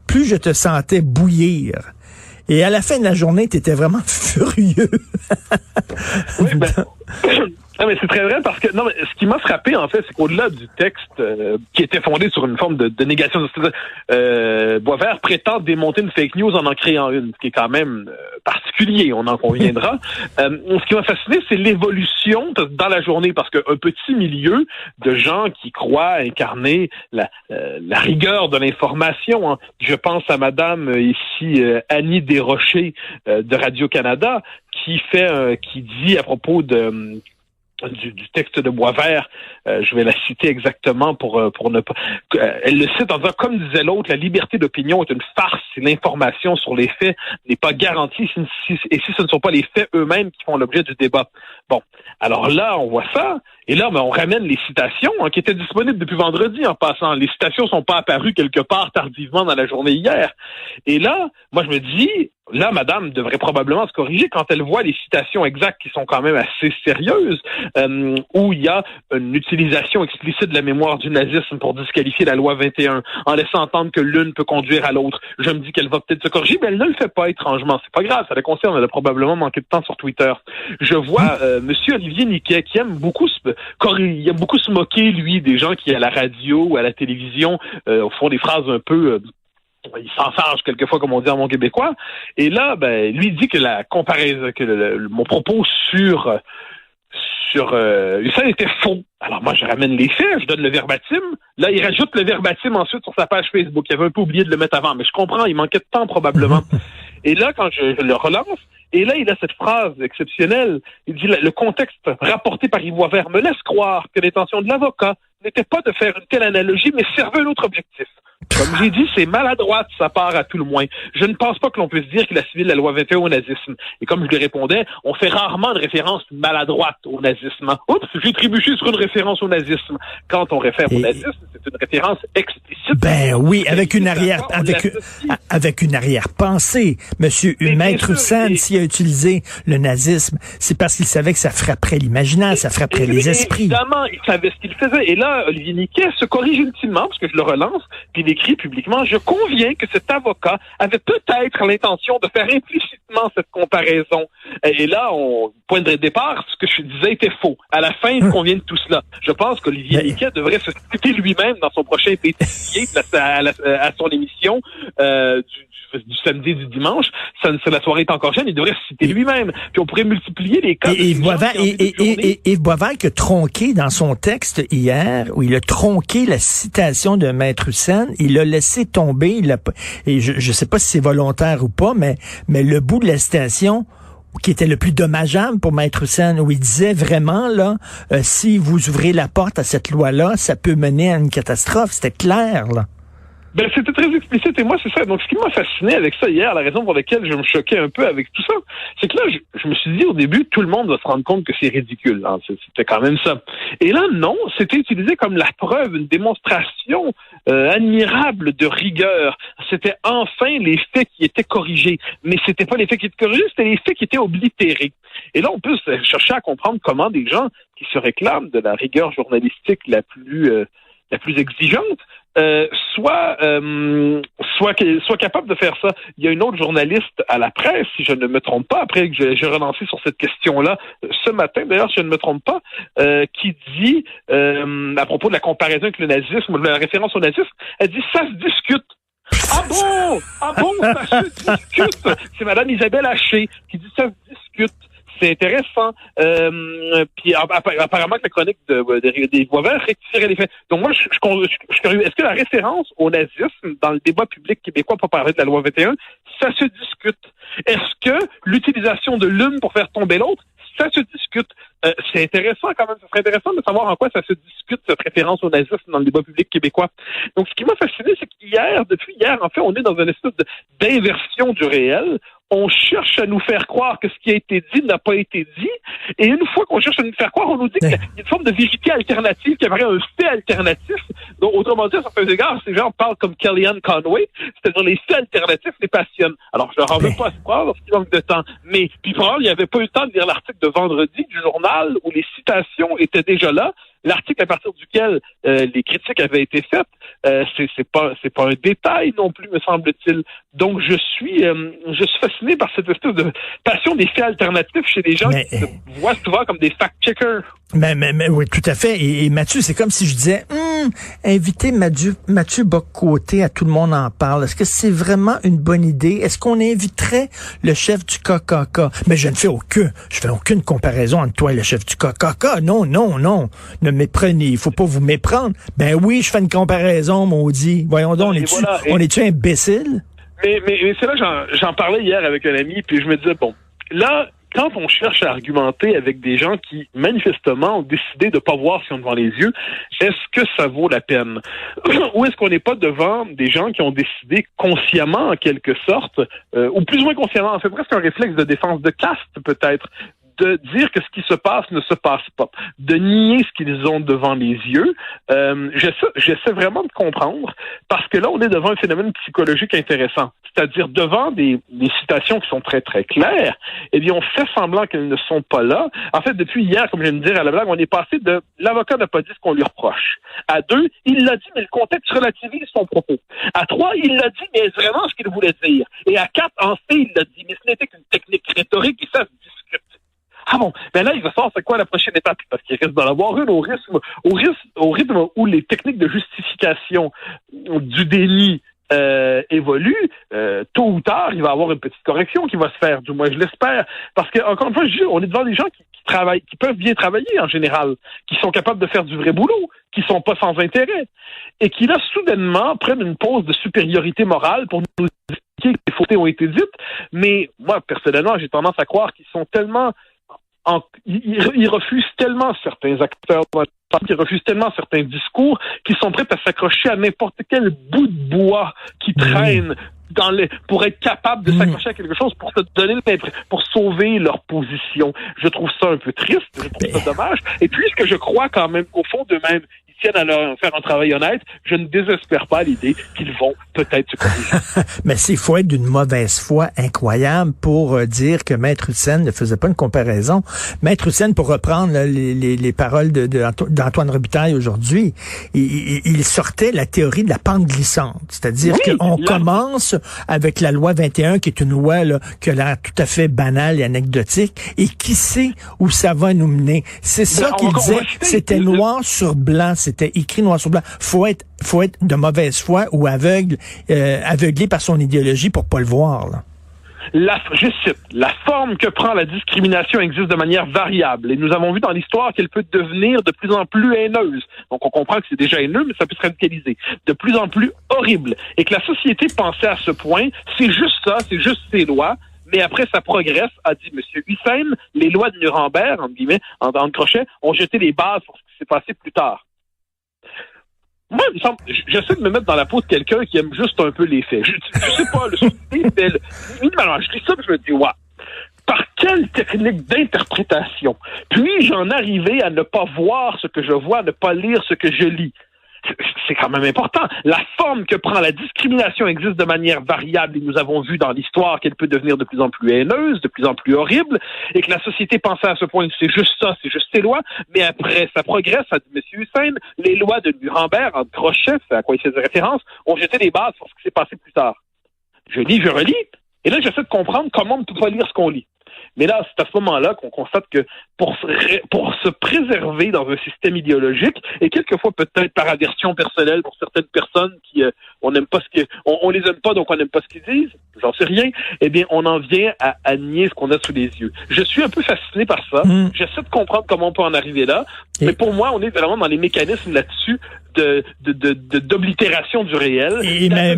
plus je te sentais bouillir. Et à la fin de la journée, tu étais vraiment furieux. Oui, non, mais c'est très vrai parce que non, mais ce qui m'a frappé en fait, c'est qu'au-delà du texte qui était fondé sur une forme de négation, Boisvert prétend démonter une fake news en créant une, ce qui est quand même particulier, on en conviendra. Ce qui m'a fasciné, c'est l'évolution dans la journée, parce qu'un petit milieu de gens qui croient incarner la rigueur de l'information, hein. Je pense à Madame ici Annie Desrochers de Radio-Canada qui dit à propos du texte de Boisvert, je vais la citer exactement pour ne pas... Elle le cite en disant, comme disait l'autre, la liberté d'opinion est une farce si l'information sur les faits n'est pas garantie si ce ne sont pas les faits eux-mêmes qui font l'objet du débat. Bon, alors là, on voit ça, et là, on ramène les citations qui étaient disponibles depuis vendredi en passant. Les citations sont pas apparues quelque part tardivement dans la journée hier. Et là, moi, je me dis... Là, madame devrait probablement se corriger quand elle voit les citations exactes qui sont quand même assez sérieuses, où il y a une utilisation explicite de la mémoire du nazisme pour disqualifier la loi 21, en laissant entendre que l'une peut conduire à l'autre. Je me dis qu'elle va peut-être se corriger, mais elle ne le fait pas étrangement. C'est pas grave, ça la concerne, elle a probablement manqué de temps sur Twitter. Je vois monsieur Olivier Niquet qui aime beaucoup se moquer, lui, des gens qui, à la radio ou à la télévision, font des phrases un peu... il s'enfarge quelquefois, comme on dit en bon québécois. Et là, lui dit que la comparaison, mon propos sur Hussein était faux. Alors moi, je ramène les faits, je donne le verbatim. Là, il rajoute le verbatim ensuite sur sa page Facebook. Il avait un peu oublié de le mettre avant, mais je comprends, il manquait de temps probablement. Et là, quand je le relance, et là, il a cette phrase exceptionnelle. Il dit, le contexte rapporté par Yves Boisvert me laisse croire que l'intention de l'avocat n'était pas de faire une telle analogie, mais servait un autre objectif. Comme j'ai dit, c'est maladroit de sa part à tout le moins. Je ne pense pas que l'on puisse dire qu'il a ciblé la loi 21 au nazisme. Et comme je lui répondais, on fait rarement une référence maladroite au nazisme. Oups, j'ai trébuché sur une référence au nazisme. Quand on réfère au nazisme, c'est une référence explicite. Ben oui, avec une arrière-pensée. Monsieur Maître Hussein, s'il a utilisé le nazisme, c'est parce qu'il savait que ça frapperait l'imaginaire, ça frapperait les esprits. Évidemment, il savait ce qu'il faisait. Et là, Olivier Niquet se corrige ultimement, parce que je le relance, puis il écrit publiquement, je conviens que cet avocat avait peut-être l'intention de faire implicitement cette comparaison. Et là, point de départ, ce que je disais était faux. À la fin, il convient de tout cela. Je pense qu'Olivier Niquet devrait se citer lui-même dans son prochain pétillé à son émission du samedi et du dimanche. La soirée est encore jeune, il devrait se citer lui-même. Puis on pourrait multiplier les cas. Et Yves Boisvert qui a tronqué dans son texte hier, où il a tronqué la citation de Maître Hussein, il l'a laissé tomber. Et je sais pas si c'est volontaire ou pas, mais le bout de la citation qui était le plus dommageable pour Maître Hussein, où il disait vraiment, là, si vous ouvrez la porte à cette loi-là, ça peut mener à une catastrophe. C'était clair, là. C'était très explicite, et moi, c'est ça. Donc, ce qui m'a fasciné avec ça hier, la raison pour laquelle je me choquais un peu avec tout ça, c'est que là, je me suis dit au début, tout le monde va se rendre compte que c'est ridicule. Hein. C'était quand même ça. Et là, non, c'était utilisé comme la preuve, une démonstration admirable de rigueur. C'était enfin les faits qui étaient corrigés. Mais c'était pas les faits qui étaient corrigés, c'était les faits qui étaient oblitérés. Et là, on peut chercher à comprendre comment des gens qui se réclament de la rigueur journalistique la plus exigeante, soit capable de faire ça. Il y a une autre journaliste à la presse, si je ne me trompe pas, après que j'ai relancé sur cette question-là ce matin, d'ailleurs, si je ne me trompe pas, qui dit, à propos de la comparaison avec le nazisme, ou de la référence au nazisme, elle dit « ça se discute ». Ah bon, ça se discute. C'est Madame Isabelle Haché qui dit « ça se discute ». C'est intéressant. Puis apparemment que la chronique des Boisvert rectifierait les faits. Donc moi, je suis curieux. Est-ce que la référence au nazisme dans le débat public québécois pour parler de la loi 21, ça se discute? Est-ce que l'utilisation de l'une pour faire tomber l'autre, ça se discute? C'est intéressant quand même. Ce serait intéressant de savoir en quoi ça se discute, cette référence au nazisme dans le débat public québécois. Donc, ce qui m'a fasciné, c'est depuis hier, en fait, on est dans une espèce d'inversion du réel. on cherche à nous faire croire que ce qui a été dit n'a pas été dit, et une fois qu'on cherche à nous faire croire, on nous dit qu'il y a une forme de vérité alternative, qu'il y a un fait alternatif. Donc, autrement dit, à certains égards, ces gens parlent comme Kellyanne Conway, c'est-à-dire les faits alternatifs les passionnent. Alors, je leur en veux pas à ce croire parce qu'il manque de temps. Mais, puis, probablement, il n'y avait pas eu le temps de lire l'article de vendredi du journal où les citations étaient déjà là. L'article à partir duquel les critiques avaient été faites, c'est pas un détail non plus, me semble-t-il. Donc je suis fasciné par cette espèce de passion des faits alternatifs chez des gens qui se voient souvent comme des fact-checkers. Mais oui, tout à fait. Et Mathieu, c'est comme si je disais, inviter Mathieu Bock-Côté à Tout le monde en parle. Est-ce que c'est vraiment une bonne idée? Est-ce qu'on inviterait le chef du KKK? Mais je fais aucune comparaison entre toi et le chef du KKK. Non. Ne méprenez, il faut pas vous méprendre. Ben oui, je fais une comparaison, maudit. Voyons donc, on est-tu imbécile? Mais c'est là, j'en parlais hier avec un ami, puis je me disais, bon, là, quand on cherche à argumenter avec des gens qui, manifestement, ont décidé de pas voir ce qu'ils ont devant les yeux, est-ce que ça vaut la peine? Ou est-ce qu'on n'est pas devant des gens qui ont décidé consciemment, en quelque sorte, ou plus ou moins consciemment, c'est presque un réflexe de défense de caste, peut-être, de dire que ce qui se passe ne se passe pas, de nier ce qu'ils ont devant les yeux. J'essaie vraiment de comprendre, parce que là, on est devant un phénomène psychologique intéressant. C'est-à-dire, devant des citations qui sont très, très claires, eh bien, on fait semblant qu'elles ne sont pas là. En fait, depuis hier, comme je viens de dire à la blague, on est passé de l'avocat n'a pas dit ce qu'on lui reproche. À 2, il l'a dit, mais le contexte relativise son propos. À 3, il l'a dit, mais est-ce vraiment ce qu'il voulait dire? Et à 4, en C, il l'a dit, mais ce n'était qu'une technique rhétorique et ça se discute. Ah bon, ben là, il va savoir c'est quoi la prochaine étape, parce qu'il risque d'en avoir une au rythme où les techniques de justification du déni évoluent, tôt ou tard, il va y avoir une petite correction qui va se faire, du moins je l'espère, parce que, encore une fois, on est devant des gens qui travaillent, qui peuvent bien travailler en général, qui sont capables de faire du vrai boulot, qui sont pas sans intérêt, et qui là, soudainement, prennent une pause de supériorité morale pour nous expliquer que les fautes ont été dites, mais moi, personnellement, j'ai tendance à croire qu'ils sont tellement ils refusent tellement certains acteurs, ils refusent tellement certains discours qu'ils sont prêts à s'accrocher à n'importe quel bout de bois qui traîne pour être capable de s'accrocher à quelque chose, pour se donner pour sauver leur position. Je trouve ça un peu triste, je trouve ça dommage. Et puisque je crois quand même qu'au fond d'eux-mêmes, ils tiennent à faire un travail honnête, je ne désespère pas l'idée qu'ils vont peut-être se corriger. Mais il faut être d'une mauvaise foi incroyable pour dire que Maître Hussein ne faisait pas une comparaison. Maître Hussein, pour reprendre les paroles d'Antoine Robitaille aujourd'hui, il sortait la théorie de la pente glissante. C'est-à-dire qu'on commence avec la loi 21, qui est une loi qui a l'air tout à fait banale et anecdotique, et qui sait où ça va nous mener. C'est ça qu'il disait, c'était noir sur blanc. C'était écrit noir sur blanc. Faut être de mauvaise foi ou aveuglé par son idéologie pour pas le voir, là. Je cite, la forme que prend la discrimination existe de manière variable et nous avons vu dans l'histoire qu'elle peut devenir de plus en plus haineuse. Donc on comprend que c'est déjà haineux, mais ça peut se radicaliser. De plus en plus horrible. Et que la société pensait à ce point, c'est juste ça, c'est juste ces lois. Mais après, ça progresse, a dit M. Hussein. Les lois de Nuremberg, entre guillemets, en crochet, ont jeté les bases pour ce qui s'est passé plus tard. Moi, il me semble, j'essaie de me mettre dans la peau de quelqu'un qui aime juste un peu les faits. Je sais pas, minimalement, je lis ça et je me dis, ouais, par quelle technique d'interprétation puis-je en arriver à ne pas voir ce que je vois, à ne pas lire ce que je lis? C'est quand même important. La forme que prend la discrimination existe de manière variable et nous avons vu dans l'histoire qu'elle peut devenir de plus en plus haineuse, de plus en plus horrible, et que la société pensait à ce point que c'est juste ça, c'est juste ces lois, mais après ça progresse, a dit M. Hussein, les lois de Nuremberg, en crochet, c'est à quoi il faisait référence, ont jeté les bases pour ce qui s'est passé plus tard. Je lis, je relis, et là j'essaie de comprendre comment on ne peut pas lire ce qu'on lit. Mais là, c'est à ce moment-là qu'on constate que pour se préserver dans un système idéologique, et quelquefois peut-être par aversion personnelle pour certaines personnes qui on n'aime pas on les aime pas, donc on n'aime pas ce qu'ils disent, j'en sais rien, eh bien on en vient à nier ce qu'on a sous les yeux. Je suis un peu fasciné par ça. J'essaie de comprendre comment on peut en arriver là, mais pour moi, on est vraiment dans les mécanismes là-dessus d'oblitération du réel.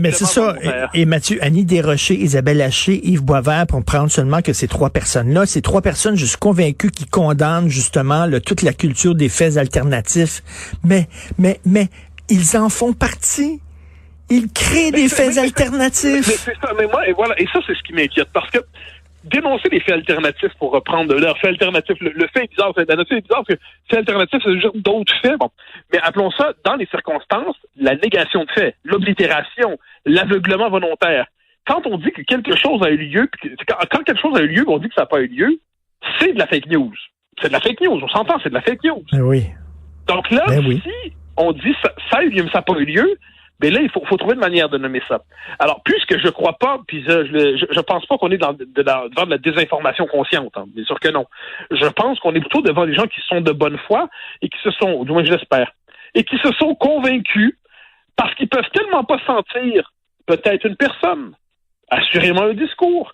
Mais c'est ça. Et Mathieu, Annie Desrochers, Isabelle Haché, Yves Boisvert, pour prendre seulement que ces trois personnes-là, ces trois personnes, je suis convaincu qu'ils condamnent justement toute la culture des faits alternatifs. Mais ils en font partie. Il crée des faits alternatifs. Mais c'est ça, mais moi, et voilà, et ça, c'est ce qui m'inquiète, parce que dénoncer les faits alternatifs pour reprendre leur fait alternatif, le fait est bizarre, la notion est bizarre, parce que fait alternatif, c'est juste d'autres faits, bon. Mais appelons ça, dans les circonstances, la négation de faits, l'oblitération, l'aveuglement volontaire. Quand on dit que quelque chose a eu lieu, quand quelque chose a eu lieu, on dit que ça n'a pas eu lieu, c'est de la fake news. C'est de la fake news, on s'entend, c'est de la fake new. Oui. Donc là, si on dit ça a eu lieu, mais ça n'a pas eu lieu, mais là, il faut trouver une manière de nommer ça. Alors, puisque je crois pas, puis je pense pas qu'on est devant de la désinformation consciente, hein, bien sûr que non. Je pense qu'on est plutôt devant des gens qui sont de bonne foi et qui se sont, du moins je l'espère, et qui se sont convaincus parce qu'ils peuvent tellement pas sentir peut-être une personne, assurément un discours.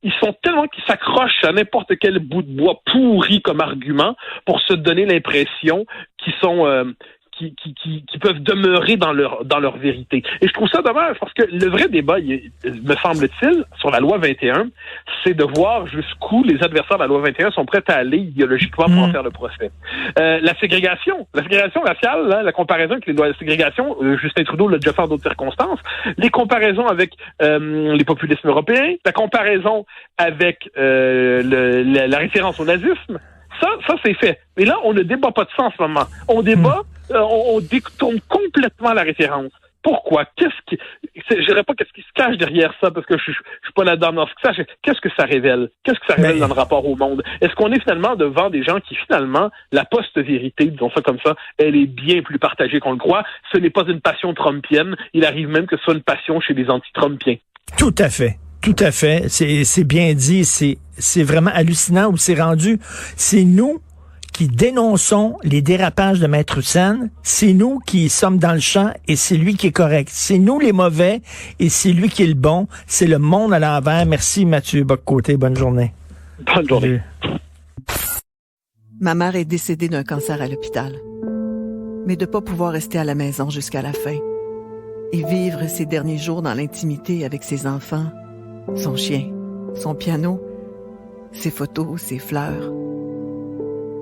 Ils sont tellement qu'ils s'accrochent à n'importe quel bout de bois pourri comme argument pour se donner l'impression qu'ils sont qui peuvent demeurer dans leur vérité. Et je trouve ça dommage parce que le vrai débat, me semble-t-il, sur la loi 21, c'est de voir jusqu'où les adversaires de la loi 21 sont prêts à aller idéologiquement pour en faire le procès. La ségrégation raciale, là, la comparaison avec les lois de ségrégation, Justin Trudeau l'a déjà fait en d'autres circonstances, les comparaisons avec les populismes européens, la comparaison avec la référence au nazisme, ça c'est fait. Mais là, on ne débat pas de ça en ce moment. On débat, on détourne complètement la référence. Pourquoi? Je dirais pas qu'est-ce qui se cache derrière ça, parce que je suis pas là-dedans dans ce que ça. Qu'est-ce que ça révèle? Qu'est-ce que ça révèle dans le rapport au monde? Est-ce qu'on est finalement devant des gens qui, finalement, la post-vérité, disons ça comme ça, elle est bien plus partagée qu'on le croit. Ce n'est pas une passion trumpienne. Il arrive même que ce soit une passion chez les anti-trumpiens. Tout à fait. Tout à fait. C'est bien dit. C'est vraiment hallucinant où c'est rendu. C'est nous qui dénonçons les dérapages de Maître Sen. C'est nous qui sommes dans le champ et c'est lui qui est correct. C'est nous les mauvais et c'est lui qui est le bon. C'est le monde à l'envers. Merci Mathieu Bock-Côté. Bonne journée. Bonne journée. Ma mère est décédée d'un cancer à l'hôpital. Mais de pas pouvoir rester à la maison jusqu'à la fin et vivre ses derniers jours dans l'intimité avec ses enfants, son chien, son piano, ses photos, ses fleurs.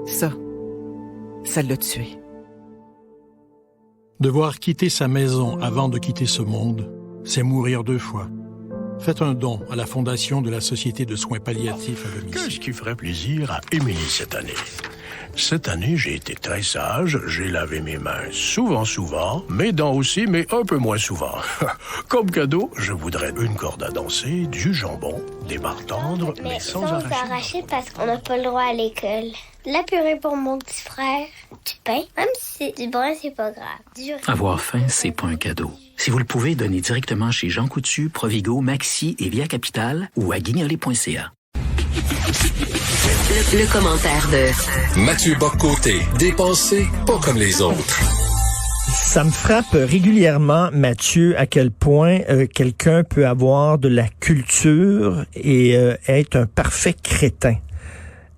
Ça l'a tué. Devoir quitter sa maison avant de quitter ce monde, c'est mourir 2 fois. Faites un don à la Fondation de la Société de soins palliatifs à domicile. Qu'est-ce qui ferait plaisir à Émilie cette année? Cette année, j'ai été très sage, j'ai lavé mes mains souvent, mes dents aussi, mais un peu moins souvent. Comme cadeau, je voudrais une corde à danser, du jambon, des barres tendres, mais sans arracher parce qu'on n'a pas le droit à l'école. La purée pour mon petit frère, du pain, même si c'est du brun, c'est pas grave. Avoir faim, c'est pas un cadeau. Si vous le pouvez, donnez directement chez Jean Coutu, Provigo, Maxi et Via Capital ou à guignolé.ca. Le commentaire de Mathieu Bock-Côté, dépensé pas comme les autres. Ça me frappe régulièrement, Mathieu, à quel point quelqu'un peut avoir de la culture et être un parfait crétin.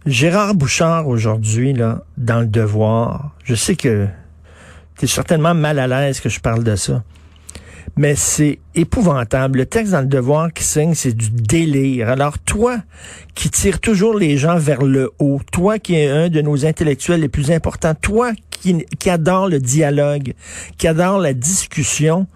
Gérard Bouchard, aujourd'hui, là, dans Le Devoir, je sais que t'es certainement mal à l'aise que je parle de ça, mais c'est épouvantable. Le texte dans Le Devoir qui signe, c'est du délire. Alors toi, qui tires toujours les gens vers le haut, toi qui es un de nos intellectuels les plus importants, toi qui adore le dialogue, qui adore la discussion,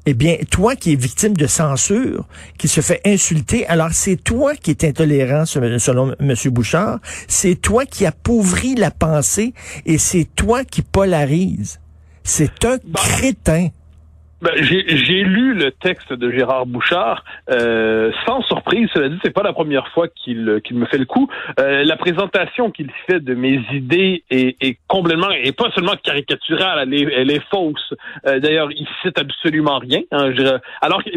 eh bien, toi qui es victime de censure, qui se fait insulter, alors c'est toi qui es intolérant, selon M. Bouchard, c'est toi qui appauvris la pensée et c'est toi qui polarise. C'est un crétin. J'ai lu le texte de Gérard Bouchard sans surprise. Cela dit, c'est pas la première fois qu'il me fait le coup. La présentation qu'il fait de mes idées est complètement, et pas seulement caricaturale, elle est fausse. D'ailleurs, il cite absolument rien. Hein,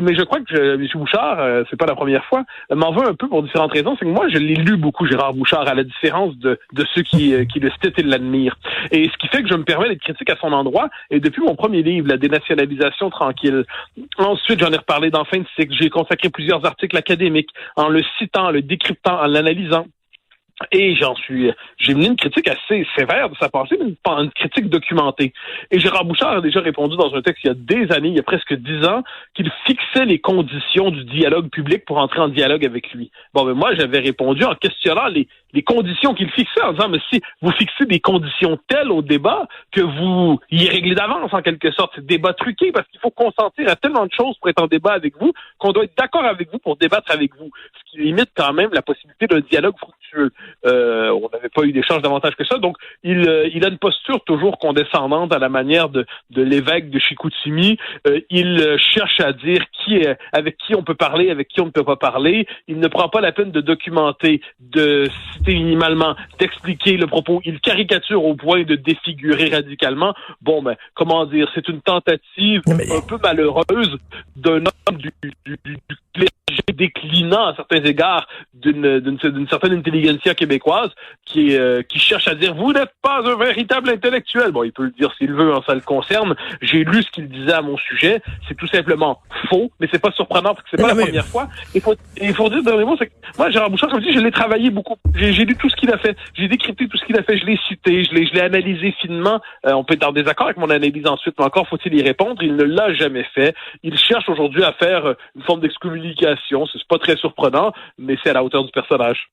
mais je crois que M. Bouchard, c'est pas la première fois, m'en veut un peu pour différentes raisons. C'est que moi, je l'ai lu beaucoup, Gérard Bouchard, à la différence de ceux qui le citent et l'admirent. Et ce qui fait que je me permets d'être critique à son endroit. Et depuis mon premier livre, La dénationalisation tranquille. Ensuite, j'en ai reparlé dans fin de cycle. J'ai consacré plusieurs articles académiques en le citant, en le décryptant, en l'analysant. Et j'ai mené une critique assez sévère de sa pensée, mais une critique documentée. Et Gérard Bouchard a déjà répondu dans un texte il y a des années, il y a presque 10 ans, qu'il fixait les conditions du dialogue public pour entrer en dialogue avec lui. Bon, ben moi, j'avais répondu en questionnant les conditions qu'il fixait, en disant, mais si vous fixez des conditions telles au débat que vous y réglez d'avance, en quelque sorte, c'est débat truqué, parce qu'il faut consentir à tellement de choses pour être en débat avec vous, qu'on doit être d'accord avec vous pour débattre avec vous. Ce qui limite quand même la possibilité d'un dialogue fructueux. On n'avait pas eu d'échange davantage que ça, donc il a une posture toujours condescendante à la manière de l'évêque de Chicoutimi. Il cherche à dire avec qui on peut parler, avec qui on ne peut pas parler. Il ne prend pas la peine de documenter, de citer minimalement, d'expliquer le propos. Il caricature au point de défigurer radicalement. Bon, ben, comment dire, c'est une tentative un peu malheureuse d'un homme du clergé déclinant à certains égards d'une certaine intelligentsia québécoise qui cherche à dire vous n'êtes pas un véritable intellectuel. Bon, il peut le dire s'il veut, hein, ça le concerne. J'ai lu ce qu'il disait à mon sujet. C'est tout simplement faux, mais c'est pas surprenant parce que c'est pas la première fois. Il faut dire dernier mot, c'est que moi, Gérard Bouchard, comme je dis, je l'ai travaillé beaucoup. J'ai lu tout ce qu'il a fait. J'ai décrypté tout ce qu'il a fait. Je l'ai cité. Je l'ai analysé finement. On peut être en désaccord avec mon analyse ensuite, mais encore faut-il y répondre. Il ne l'a jamais fait. Il cherche aujourd'hui à faire une forme d'excommunication. C'est pas très surprenant, mais c'est à la hauteur du personnage.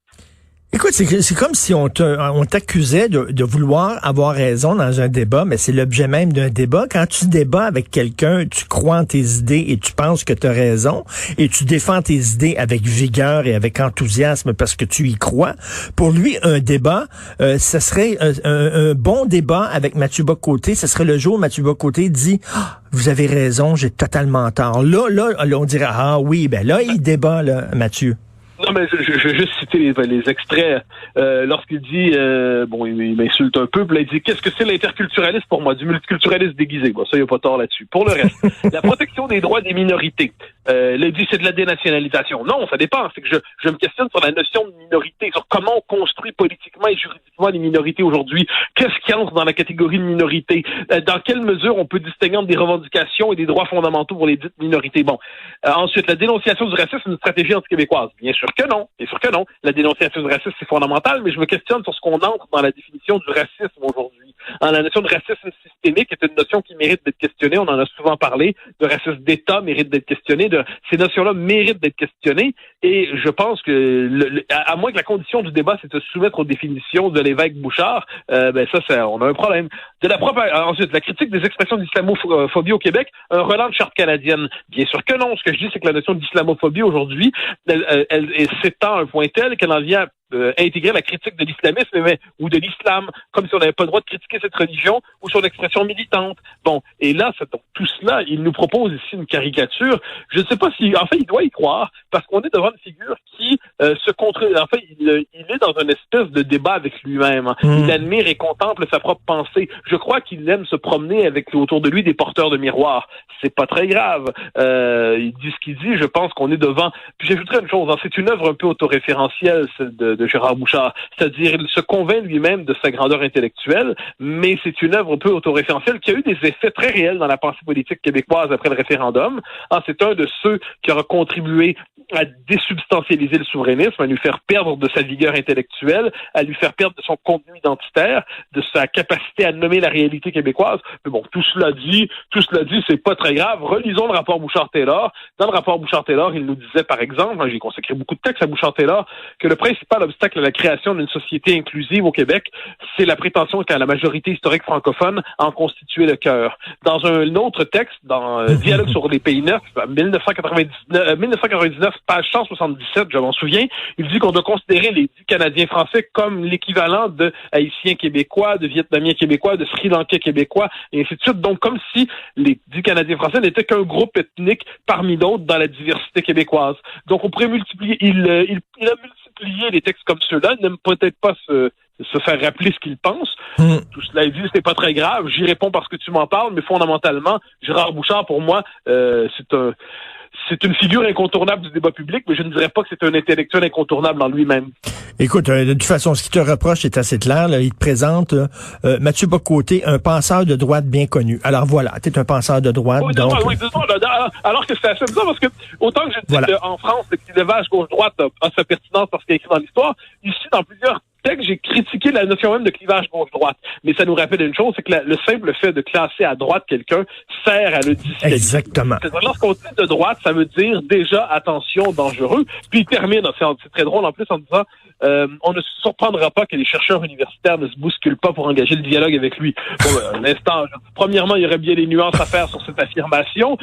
Écoute, c'est comme si on t'accusait de vouloir avoir raison dans un débat, mais c'est l'objet même d'un débat. Quand tu débats avec quelqu'un, tu crois en tes idées et tu penses que tu as raison et tu défends tes idées avec vigueur et avec enthousiasme parce que tu y crois. Pour lui, un débat, ça serait un bon débat avec Mathieu Bock-Côté. Ce serait le jour où Mathieu Bock-Côté dit vous avez raison, j'ai totalement tort. Là, on dirait ah oui, ben là, il débat, là, Mathieu. Non, mais je vais juste citer les extraits. Lorsqu'il dit, il m'insulte un peu, puis là, il dit, qu'est-ce que c'est l'interculturalisme pour moi? Du multiculturalisme déguisé. Bon, ça, il n'y a pas tort là-dessus. Pour le reste, la protection des droits des minorités. Là, il dit, c'est de la dénationalisation. Non, ça dépend. C'est que je me questionne sur la notion de minorité, sur comment on construit politiquement et juridiquement les minorités aujourd'hui. Qu'est-ce qui entre dans la catégorie de minorité? Dans quelle mesure on peut distinguer entre des revendications et des droits fondamentaux pour les dites minorités? Bon. Ensuite, la dénonciation du racisme, c'est une stratégie anti-québécoise. Bien sûr que non. La dénonciation du racisme, c'est fondamental, mais je me questionne sur ce qu'on entre dans la définition du racisme aujourd'hui. La notion de racisme systémique est une notion qui mérite d'être questionnée. On en a souvent parlé. De racisme d'État mérite d'être questionné. Ces notions-là méritent d'être questionnées. Et je pense que, à moins que la condition du débat, c'est de se soumettre aux définitions de l'évêque Bouchard, on a un problème. Ensuite, la critique des expressions d'islamophobie au Québec, un relent de charte canadienne. Bien sûr que non. Ce que je dis, c'est que la notion d'islamophobie aujourd'hui, elle s'étend à un point tel qu'elle en vient intégrer la critique de l'islamisme ou de l'islam, comme si on n'avait pas le droit de critiquer cette religion ou son expression militante. Bon, et là, tout cela, il nous propose ici une caricature. Je ne sais pas si, en fait, il doit y croire, parce qu'on est devant une figure qui il est dans une espèce de débat avec lui-même. Il admire et contemple sa propre pensée. Je crois qu'il aime se promener avec autour de lui des porteurs de miroirs. C'est pas très grave. Il dit ce qu'il dit. Je pense qu'on est devant. Puis j'ajouterais une chose. C'est une œuvre un peu autoréférentielle, celle de Gérard Bouchard. C'est-à-dire, il se convainc lui-même de sa grandeur intellectuelle, mais c'est une œuvre un peu autoréférentielle qui a eu des effets très réels dans la pensée politique québécoise après le référendum. C'est un de ceux qui aura contribué à désubstantialiser le souverainisme, à lui faire perdre de sa vigueur intellectuelle, à lui faire perdre de son contenu identitaire, de sa capacité à nommer la réalité québécoise. Mais bon, tout cela dit, c'est pas très grave. Relisons le rapport Bouchard-Taylor. Dans le rapport Bouchard-Taylor, il nous disait, par exemple, j'ai consacré beaucoup de textes à Bouchard-Taylor, que le principal obstacle à la création d'une société inclusive au Québec, c'est la prétention qu'a la majorité historique francophone en constituer le cœur. Dans un autre texte, dans Dialogue sur les pays neufs, 1999, page 177, je m'en souviens, il dit qu'on doit considérer les Canadiens français comme l'équivalent de Haïtiens québécois, de Vietnamiens québécois, de Sri Lankais québécois, et ainsi de suite. Donc, comme si les Canadiens français n'étaient qu'un groupe ethnique parmi d'autres dans la diversité québécoise. Donc, on pourrait multiplier, il a multiplié les textes comme ceux-là, il n'aime peut-être pas se faire rappeler ce qu'il pense. Tout cela dit, c'est pas très grave. J'y réponds parce que tu m'en parles, mais fondamentalement, Gérard Bouchard, pour moi, c'est une figure incontournable du débat public, mais je ne dirais pas que c'est un intellectuel incontournable en lui-même. Écoute, de toute façon, ce qu'il te reproche est assez clair. Là. Il te présente Mathieu Bock-Côté, un penseur de droite bien connu. Alors voilà, tu es un penseur de droite. Oui, donc... alors que c'est assez bizarre, parce que autant que je dis qu'en France, le clivage gauche-droite a sa pertinence parce qu'il est écrit dans l'histoire, ici, dans plusieurs texte, j'ai critiqué la notion même de clivage gauche-droite. Mais ça nous rappelle une chose, c'est que le simple fait de classer à droite quelqu'un sert à le disqualifier. Exactement. Lorsqu'on dit de droite, ça veut dire déjà attention, dangereux. Puis il termine, c'est très drôle en plus, en disant on ne se surprendra pas que les chercheurs universitaires ne se bousculent pas pour engager le dialogue avec lui. Bon, un instant, premièrement, il y aurait bien des nuances à faire sur cette affirmation.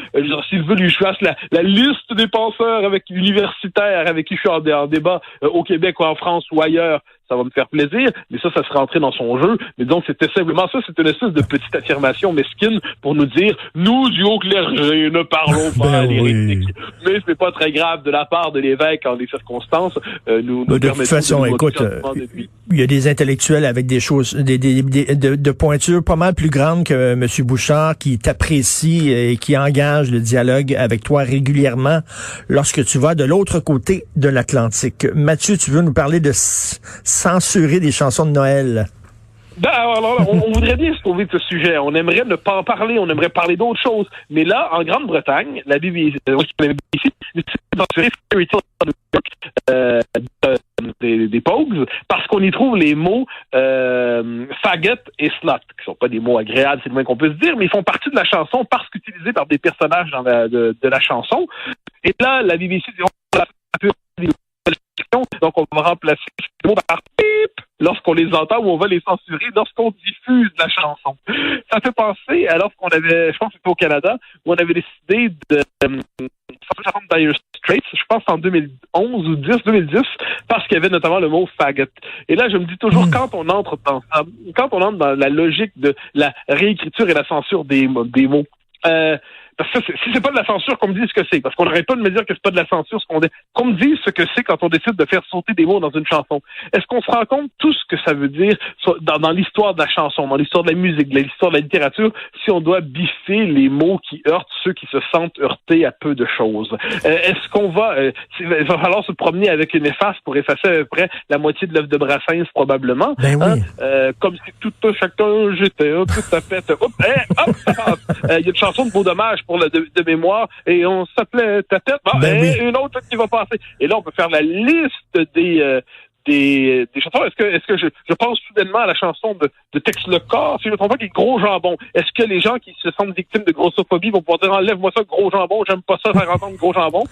S'il veut lui choisir la liste des penseurs universitaires avec qui je suis en débat au Québec ou en France ou ailleurs, ça va me faire plaisir, mais ça serait entré dans son jeu. Mais donc, c'était simplement ça, c'était une espèce de petite affirmation mesquine pour nous dire, nous, du haut clergé, ne parlons pas à l'hérétique. Oui. Mais c'est pas très grave de la part de l'évêque en des circonstances. Nous de toute façon, écoute, il y a des intellectuels avec des choses, de pointures pas mal plus grandes que M. Bouchard qui t'apprécie et qui engage le dialogue avec toi régulièrement lorsque tu vas de l'autre côté de l'Atlantique. Mathieu, tu veux nous parler de censurer des chansons de Noël? Alors, on voudrait bien se trouver de ce sujet. On aimerait ne pas en parler, on aimerait parler d'autres choses. Mais là, en Grande-Bretagne, la BBC des Pogues, parce qu'on y trouve les mots faggot et slut, qui sont pas des mots agréables, c'est le moins qu'on peut se dire, mais ils font partie de la chanson parce qu'utilisés par des personnages de la chanson. Et là, la BBC dit donc on va remplacer les mots par pip lorsqu'on les entend ou on va les censurer lorsqu'on diffuse la chanson. Ça fait penser à lorsqu'on avait, je pense que c'était au Canada, où on avait décidé de chanson de Dire Straits, je pense en 2011 ou 2010, parce qu'il y avait notamment le mot faggot. Et là, je me dis toujours, quand on entre dans la logique de la réécriture et la censure des mots, parce que si c'est pas de la censure, qu'on me dise ce que c'est. Parce qu'on n'arrête pas de me dire que c'est pas de la censure, qu'on me dise ce que c'est quand on décide de faire sauter des mots dans une chanson. Est-ce qu'on se rend compte tout ce que ça veut dire dans l'histoire de la chanson, dans l'histoire de la musique, de l'histoire de la littérature, si on doit biffer les mots qui heurtent ceux qui se sentent heurtés à peu de choses? Est-ce qu'on va... il va falloir se promener avec une efface pour effacer à peu près la moitié de l'œuvre de Brassens, probablement. Ben oui. Comme si tout chacun, j'étais un peu tapette. Hop, ça passe. Il y a une chanson de Beau Dommage pour de mémoire, et on s'appelait ta tête, une autre qui va passer. Et là, on peut faire la liste des chansons. Est-ce que je pense soudainement à la chanson de Tex Le Corps, si je ne me trompe pas, qui est Gros Jambon. Est-ce que les gens qui se sentent victimes de grossophobie vont pouvoir dire enlève-moi ça, Gros Jambon, j'aime pas ça, faire entendre Gros Jambon?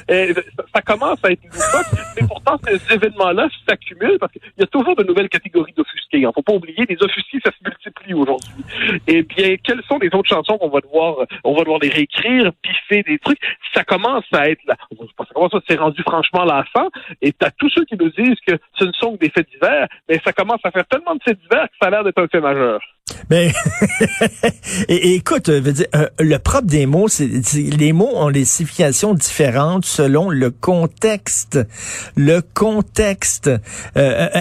Ça commence à être loufoque, mais pourtant ces événements-là s'accumulent parce qu'il y a toujours de nouvelles catégories d'offusqués. Il ne faut pas oublier, les offusqués, ça se multiplie aujourd'hui. Et bien, quelles sont les autres chansons qu'on va devoir les réécrire, piffer des trucs? Ça commence à être là. Ça commence à s'est rendu franchement lassant, et t'as tous ceux qui nous disent que ce ne sont que des faits divers, mais ça commence à faire tellement de faits divers que ça a l'air d'être un fait majeur. Ben, et écoute, veux dire, le propre des mots, c'est les mots ont des significations différentes selon le contexte. Le contexte.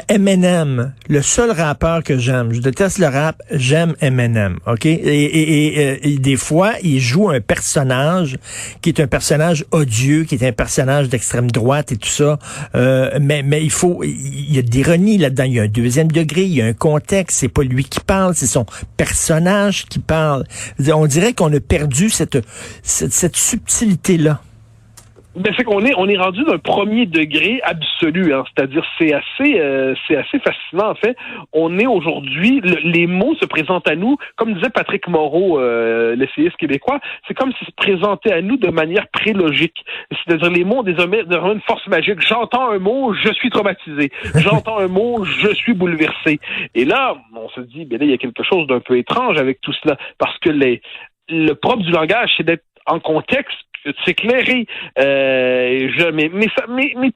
Eminem, le seul rappeur que j'aime, je déteste le rap, j'aime Eminem, ok? Et des fois, il joue un personnage qui est un personnage odieux, qui est un personnage d'extrême droite et tout ça. Mais il y a de l'ironie là-dedans. Il y a un deuxième degré, il y a un contexte. C'est pas lui qui parle, c'est son personnage qui parle. On dirait qu'on a perdu cette subtilité-là. Ben, c'est qu'on est rendu d'un premier degré absolu, hein. C'est-à-dire, c'est assez fascinant, en fait. On est aujourd'hui, les mots se présentent à nous, comme disait Patrick Moreau, l'essayiste québécois, c'est comme s'ils se présentaient à nous de manière prélogique. C'est-à-dire, les mots ont désormais une force magique. J'entends un mot, je suis traumatisé. J'entends un mot, je suis bouleversé. Et là, on se dit, ben là, il y a quelque chose d'un peu étrange avec tout cela, parce que le propre du langage, c'est d'être en contexte, s'éclairer. Mais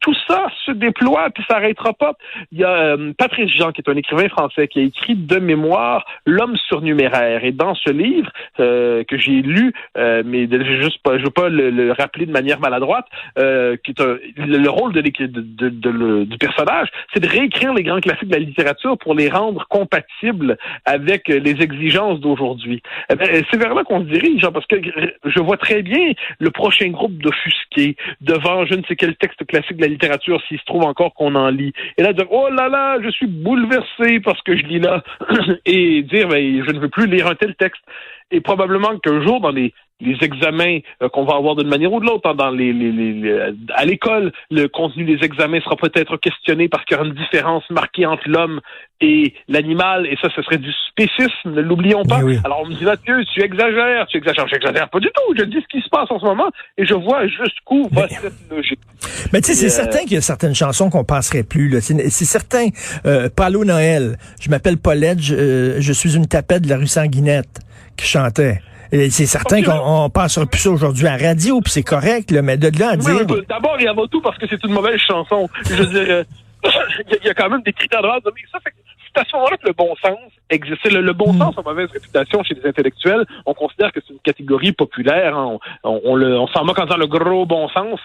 tout ça se déploie puis ça n'arrêtera pas. Il y a Patrice Jean, qui est un écrivain français, qui a écrit de mémoire L'homme surnuméraire. Et dans ce livre que j'ai lu, mais je veux pas le rappeler de manière maladroite, qui est le rôle du personnage, c'est de réécrire les grands classiques de la littérature pour les rendre compatibles avec les exigences d'aujourd'hui. C'est vers là qu'on se dirige, parce que je vois très bien le prochain groupe d'offusqués devant je ne sais quel texte classique de la littérature, s'il se trouve encore qu'on en lit. Et là, dire « Oh là là, je suis bouleversé parce que je lis là » et dire « je ne veux plus lire un tel texte ». Et probablement qu'un jour, dans les examens qu'on va avoir d'une manière ou de l'autre, dans à l'école, le contenu des examens sera peut-être questionné parce qu'il y aura une différence marquée entre l'homme et l'animal, et ça, ce serait du spécisme, ne l'oublions pas. Oui. Alors, on me dit, Mathieu, tu exagères. J'exagère pas du tout. Je dis ce qui se passe en ce moment et je vois jusqu'où va cette logique. Mais tu sais, c'est certain qu'il y a certaines chansons qu'on passerait plus, là. C'est certain. Paulo Noël, je m'appelle Paulette, je suis une tapette de la rue Sanguinette, qui chantait. Et c'est certain qu'on passera plus ça aujourd'hui à la radio, puis c'est correct, là, mais de là à dire... D'abord et avant tout, parce que c'est une mauvaise chanson. Je veux dire, il y a quand même des critères de base. Mais ça fait que c'est à ce moment-là que le bon sens existe. Le bon sens a mauvaise réputation chez les intellectuels. On considère que c'est une catégorie populaire. Hein. On s'en moque en disant le gros bon sens.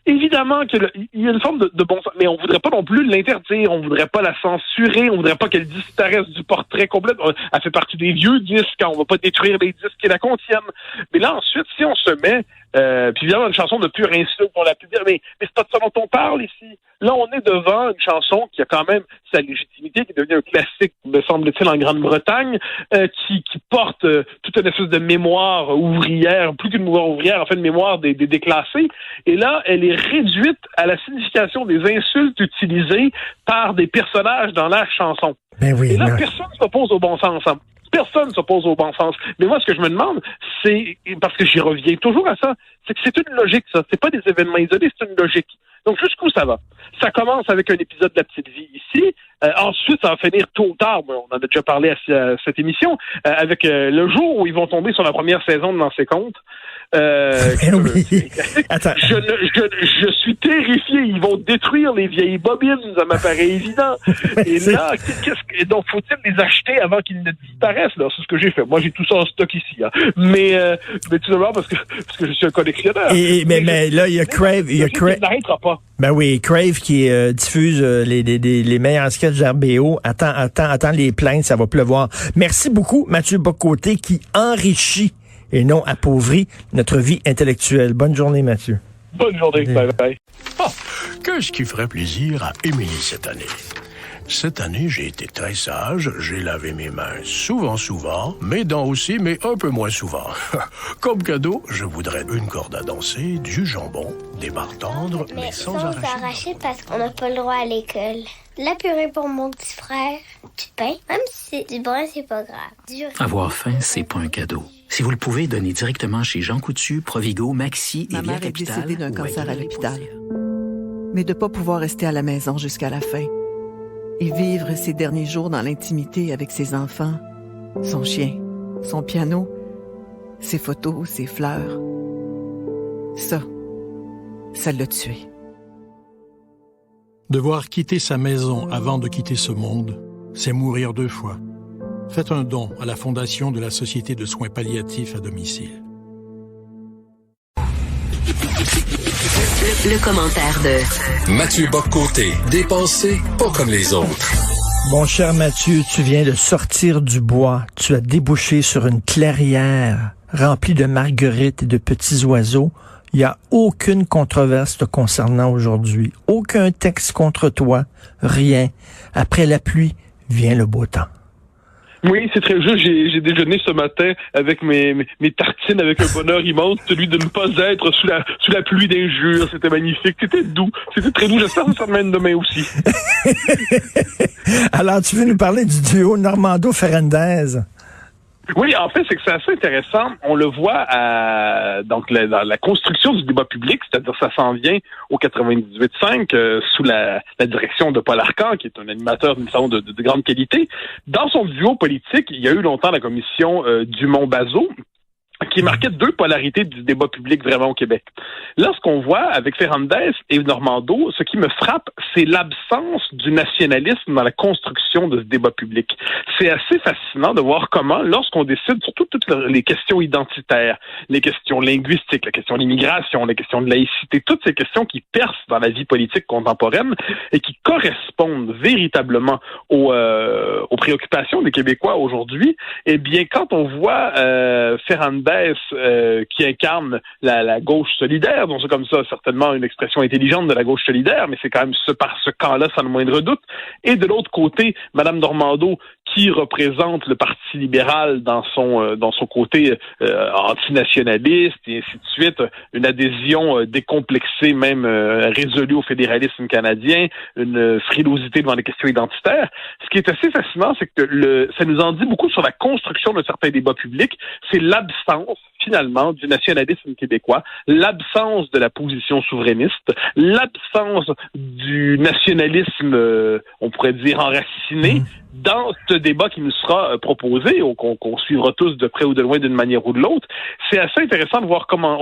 Évidemment qu'il y a une forme de bon sens, mais on voudrait pas non plus l'interdire, on voudrait pas la censurer, on voudrait pas qu'elle disparaisse du portrait complet. Elle fait partie des vieux disques, on va pas détruire les disques qui la contiennent. Mais là, ensuite, si on se met, puis évidemment, une chanson de pure insulte, on l'a pu dire, mais c'est pas de ça dont on parle ici. Là, on est devant une chanson qui a quand même sa légitimité, qui devient un classique, me semble-t-il, en Grande-Bretagne, qui porte toute une espèce de mémoire ouvrière, plus qu'une mémoire ouvrière, en fait, une mémoire des déclassés. Et là, elle est réduite à la signification des insultes utilisées par des personnages dans la chanson. Ben oui, et là, personne ne s'oppose au bon sens. Hein. Personne ne s'oppose au bon sens. Mais moi, ce que je me demande, c'est, parce que j'y reviens toujours à ça, c'est que c'est une logique, ça. C'est pas des événements isolés, c'est une logique. Donc, jusqu'où ça va? Ça commence avec un épisode de La Petite Vie ici. Ensuite, ça va finir tôt ou tard. On en a déjà parlé à cette émission. Avec le jour où ils vont tomber sur la première saison de Dans ses comptes. Oui. Attends. Je suis terrifié. Ils vont détruire les vieilles bobines. Ça m'apparaît évident. Et là, donc, faut-il les acheter avant qu'ils ne disparaissent, là? C'est ce que j'ai fait. Moi, j'ai tout ça en stock ici, hein. Mais tout d'abord, parce que je suis un collectionneur. Mais là, il y a Crave. Il n'arrêtera pas. Ben oui, Crave qui diffuse les meilleurs sketchs d'RBO. Attends les plaintes, ça va pleuvoir. Merci beaucoup, Mathieu Bock-Côté, qui enrichit et non appauvrit notre vie intellectuelle. Bonne journée, Mathieu. Bonne journée. Bye bye. Qu'est-ce qui ferait plaisir à Émilie cette année? Cette année, j'ai été très sage, j'ai lavé mes mains souvent, mes dents aussi, mais un peu moins souvent. Comme cadeau, je voudrais une corde à danser, du jambon, des barres tendres, mais sans arracher parce qu'on n'a pas le droit à l'école. La purée pour mon petit frère, du pain, même si c'est du brun, c'est pas grave. Avoir faim, c'est pas un cadeau. Si vous le pouvez, donnez directement chez Jean Coutu, Provigo, Maxi et Via Capital. Ma mère est décédée d'un cancer à l'hôpital. Mais de pas pouvoir rester à la maison jusqu'à la fin et vivre ses derniers jours dans l'intimité avec ses enfants, son chien, son piano, ses photos, ses fleurs. Ça l'a tué. Devoir quitter sa maison avant de quitter ce monde, c'est mourir 2 fois. Faites un don à la Fondation de la Société de soins palliatifs à domicile. Le commentaire de Mathieu Bock-Côté, dépensé pas comme les autres. Mon cher Mathieu, tu viens de sortir du bois. Tu as débouché sur une clairière remplie de marguerites et de petits oiseaux. Il n'y a aucune controverse te concernant aujourd'hui. Aucun texte contre toi. Rien. Après la pluie, vient le beau temps. Oui, c'est très juste. J'ai déjeuné ce matin avec mes tartines avec un bonheur immense, celui de ne pas être sous la pluie d'injures. C'était magnifique. C'était doux. C'était très doux. J'espère que ça se mène demain aussi. Alors, tu veux nous parler du duo Normando-Ferrandez? Oui, en fait, c'est que c'est assez intéressant. On le voit dans la construction du débat public, c'est-à-dire ça s'en vient au 98.5 sous la direction de Paul Arcand, qui est un animateur d'une façon de grande qualité. Dans son duo politique, il y a eu longtemps la commission Dumont-Bazot, qui marquait 2 polarités du débat public vraiment au Québec. Là, ce qu'on voit avec Ferrandez et Normando, ce qui me frappe, c'est l'absence du nationalisme dans la construction de ce débat public. C'est assez fascinant de voir comment, lorsqu'on décide sur toutes les questions identitaires, les questions linguistiques, la question de l'immigration, la question de laïcité, toutes ces questions qui percent dans la vie politique contemporaine et qui correspondent véritablement aux préoccupations des Québécois aujourd'hui, eh bien, quand on voit Ferrandez qui incarne la gauche solidaire, donc c'est comme ça certainement une expression intelligente de la gauche solidaire, mais c'est quand même par ce camp-là sans le moindre doute. Et de l'autre côté, Mme Normando, qui représente le Parti libéral dans son côté antinationaliste et ainsi de suite, une adhésion décomplexée, même résolue au fédéralisme canadien, une frilosité devant les questions identitaires. Ce qui est assez fascinant, c'est que ça nous en dit beaucoup sur la construction de certains débats publics, c'est l'absence finalement du nationalisme québécois, l'absence de la position souverainiste, l'absence du nationalisme, on pourrait dire, enraciné dans ce débat qui nous sera proposé, ou qu'on suivra tous de près ou de loin d'une manière ou de l'autre. C'est assez intéressant de voir comment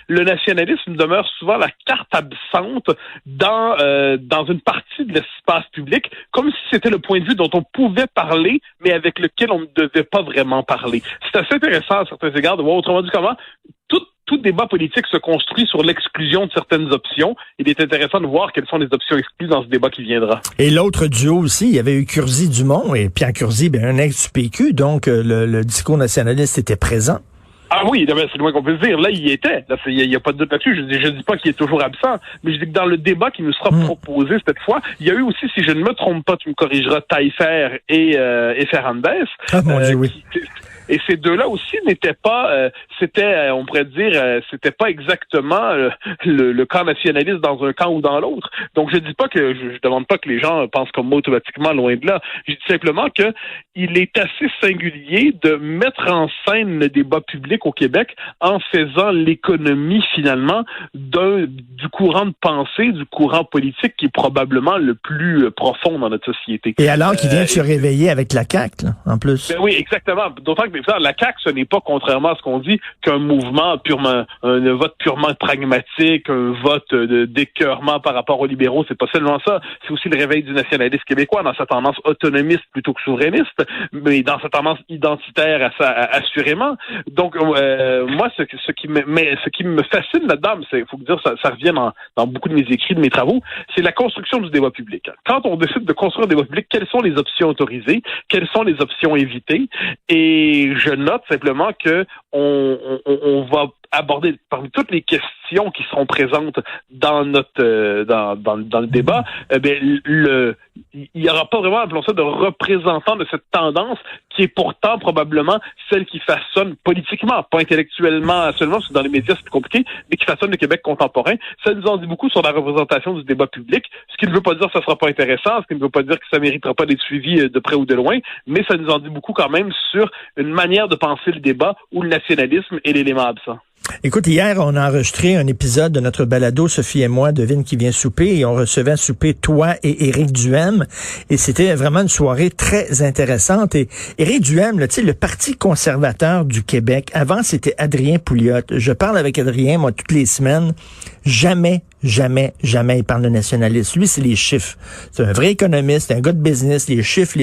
le nationalisme demeure souvent la carte absente dans une partie de l'espace public, comme si c'était le point de vue dont on pouvait parler, mais avec lequel on ne devait pas vraiment parler. C'est assez intéressant à certains égards de voir, autrement dit, comment tout débat politique se construit sur l'exclusion de certaines options. Il est intéressant de voir quelles sont les options exclues dans ce débat qui viendra. Et l'autre duo aussi, il y avait eu Curzi-Dumont, et Pierre Curzi, un ex-PQ, donc le discours nationaliste était présent. Ah oui, c'est le moins qu'on peut le dire. Là, il y était. Il y a pas de doute là-dessus. Je dis pas qu'il est toujours absent, mais je dis que dans le débat qui nous sera proposé cette fois, il y a eu aussi, si je ne me trompe pas, tu me corrigeras, Taillefer et Ferrandez. Ah mon Dieu, oui. Et ces deux-là aussi n'étaient pas, on pourrait dire, c'était pas exactement le camp nationaliste dans un camp ou dans l'autre. Donc je demande pas que les gens pensent comme moi automatiquement, loin de là. Je dis simplement que il est assez singulier de mettre en scène le débat public au Québec en faisant l'économie finalement du courant de pensée, du courant politique qui est probablement le plus profond dans notre société. Et alors qu'il vient de se réveiller avec la CAQ, là, en plus. Ben oui, exactement. D'autant que la CAQ, ce n'est pas, contrairement à ce qu'on dit, qu'un mouvement un vote purement pragmatique, un vote d'écœurement par rapport aux libéraux. C'est pas seulement ça. C'est aussi le réveil du nationalisme québécois dans sa tendance autonomiste plutôt que souverainiste, mais dans sa tendance identitaire assurément. Donc, moi, ce qui me fascine là-dedans, c'est, faut dire, ça revient dans beaucoup de mes écrits, de mes travaux, c'est la construction du débat public. Quand on décide de construire un débat public, quelles sont les options autorisées? Quelles sont les options évitées? Et je note simplement que on va aborder parmi toutes les questions qui seront présentes dans notre dans le débat, il y aura pas vraiment, appelons ça, de représentant de cette tendance qui est pourtant probablement celle qui façonne politiquement, pas intellectuellement seulement, parce que dans les médias c'est plus compliqué, mais qui façonne le Québec contemporain. Ça nous en dit beaucoup sur la représentation du débat public, ce qui ne veut pas dire que ça sera pas intéressant, ce qui ne veut pas dire que ça méritera pas d'être suivi de près ou de loin, mais ça nous en dit beaucoup quand même sur une manière de penser le débat où le nationalisme est l'élément absent. Écoute, hier, on a enregistré un épisode de notre balado, Sophie et moi, devine qui vient souper, et on recevait à souper toi et Éric Duhem, et c'était vraiment une soirée très intéressante. Et Éric Duhem, tu sais, le Parti conservateur du Québec, avant, c'était Adrien Pouliot. Je parle avec Adrien, moi, toutes les semaines. Jamais il parle de nationalisme. Lui, c'est les chiffres. C'est un vrai économiste, un gars de business, les chiffres.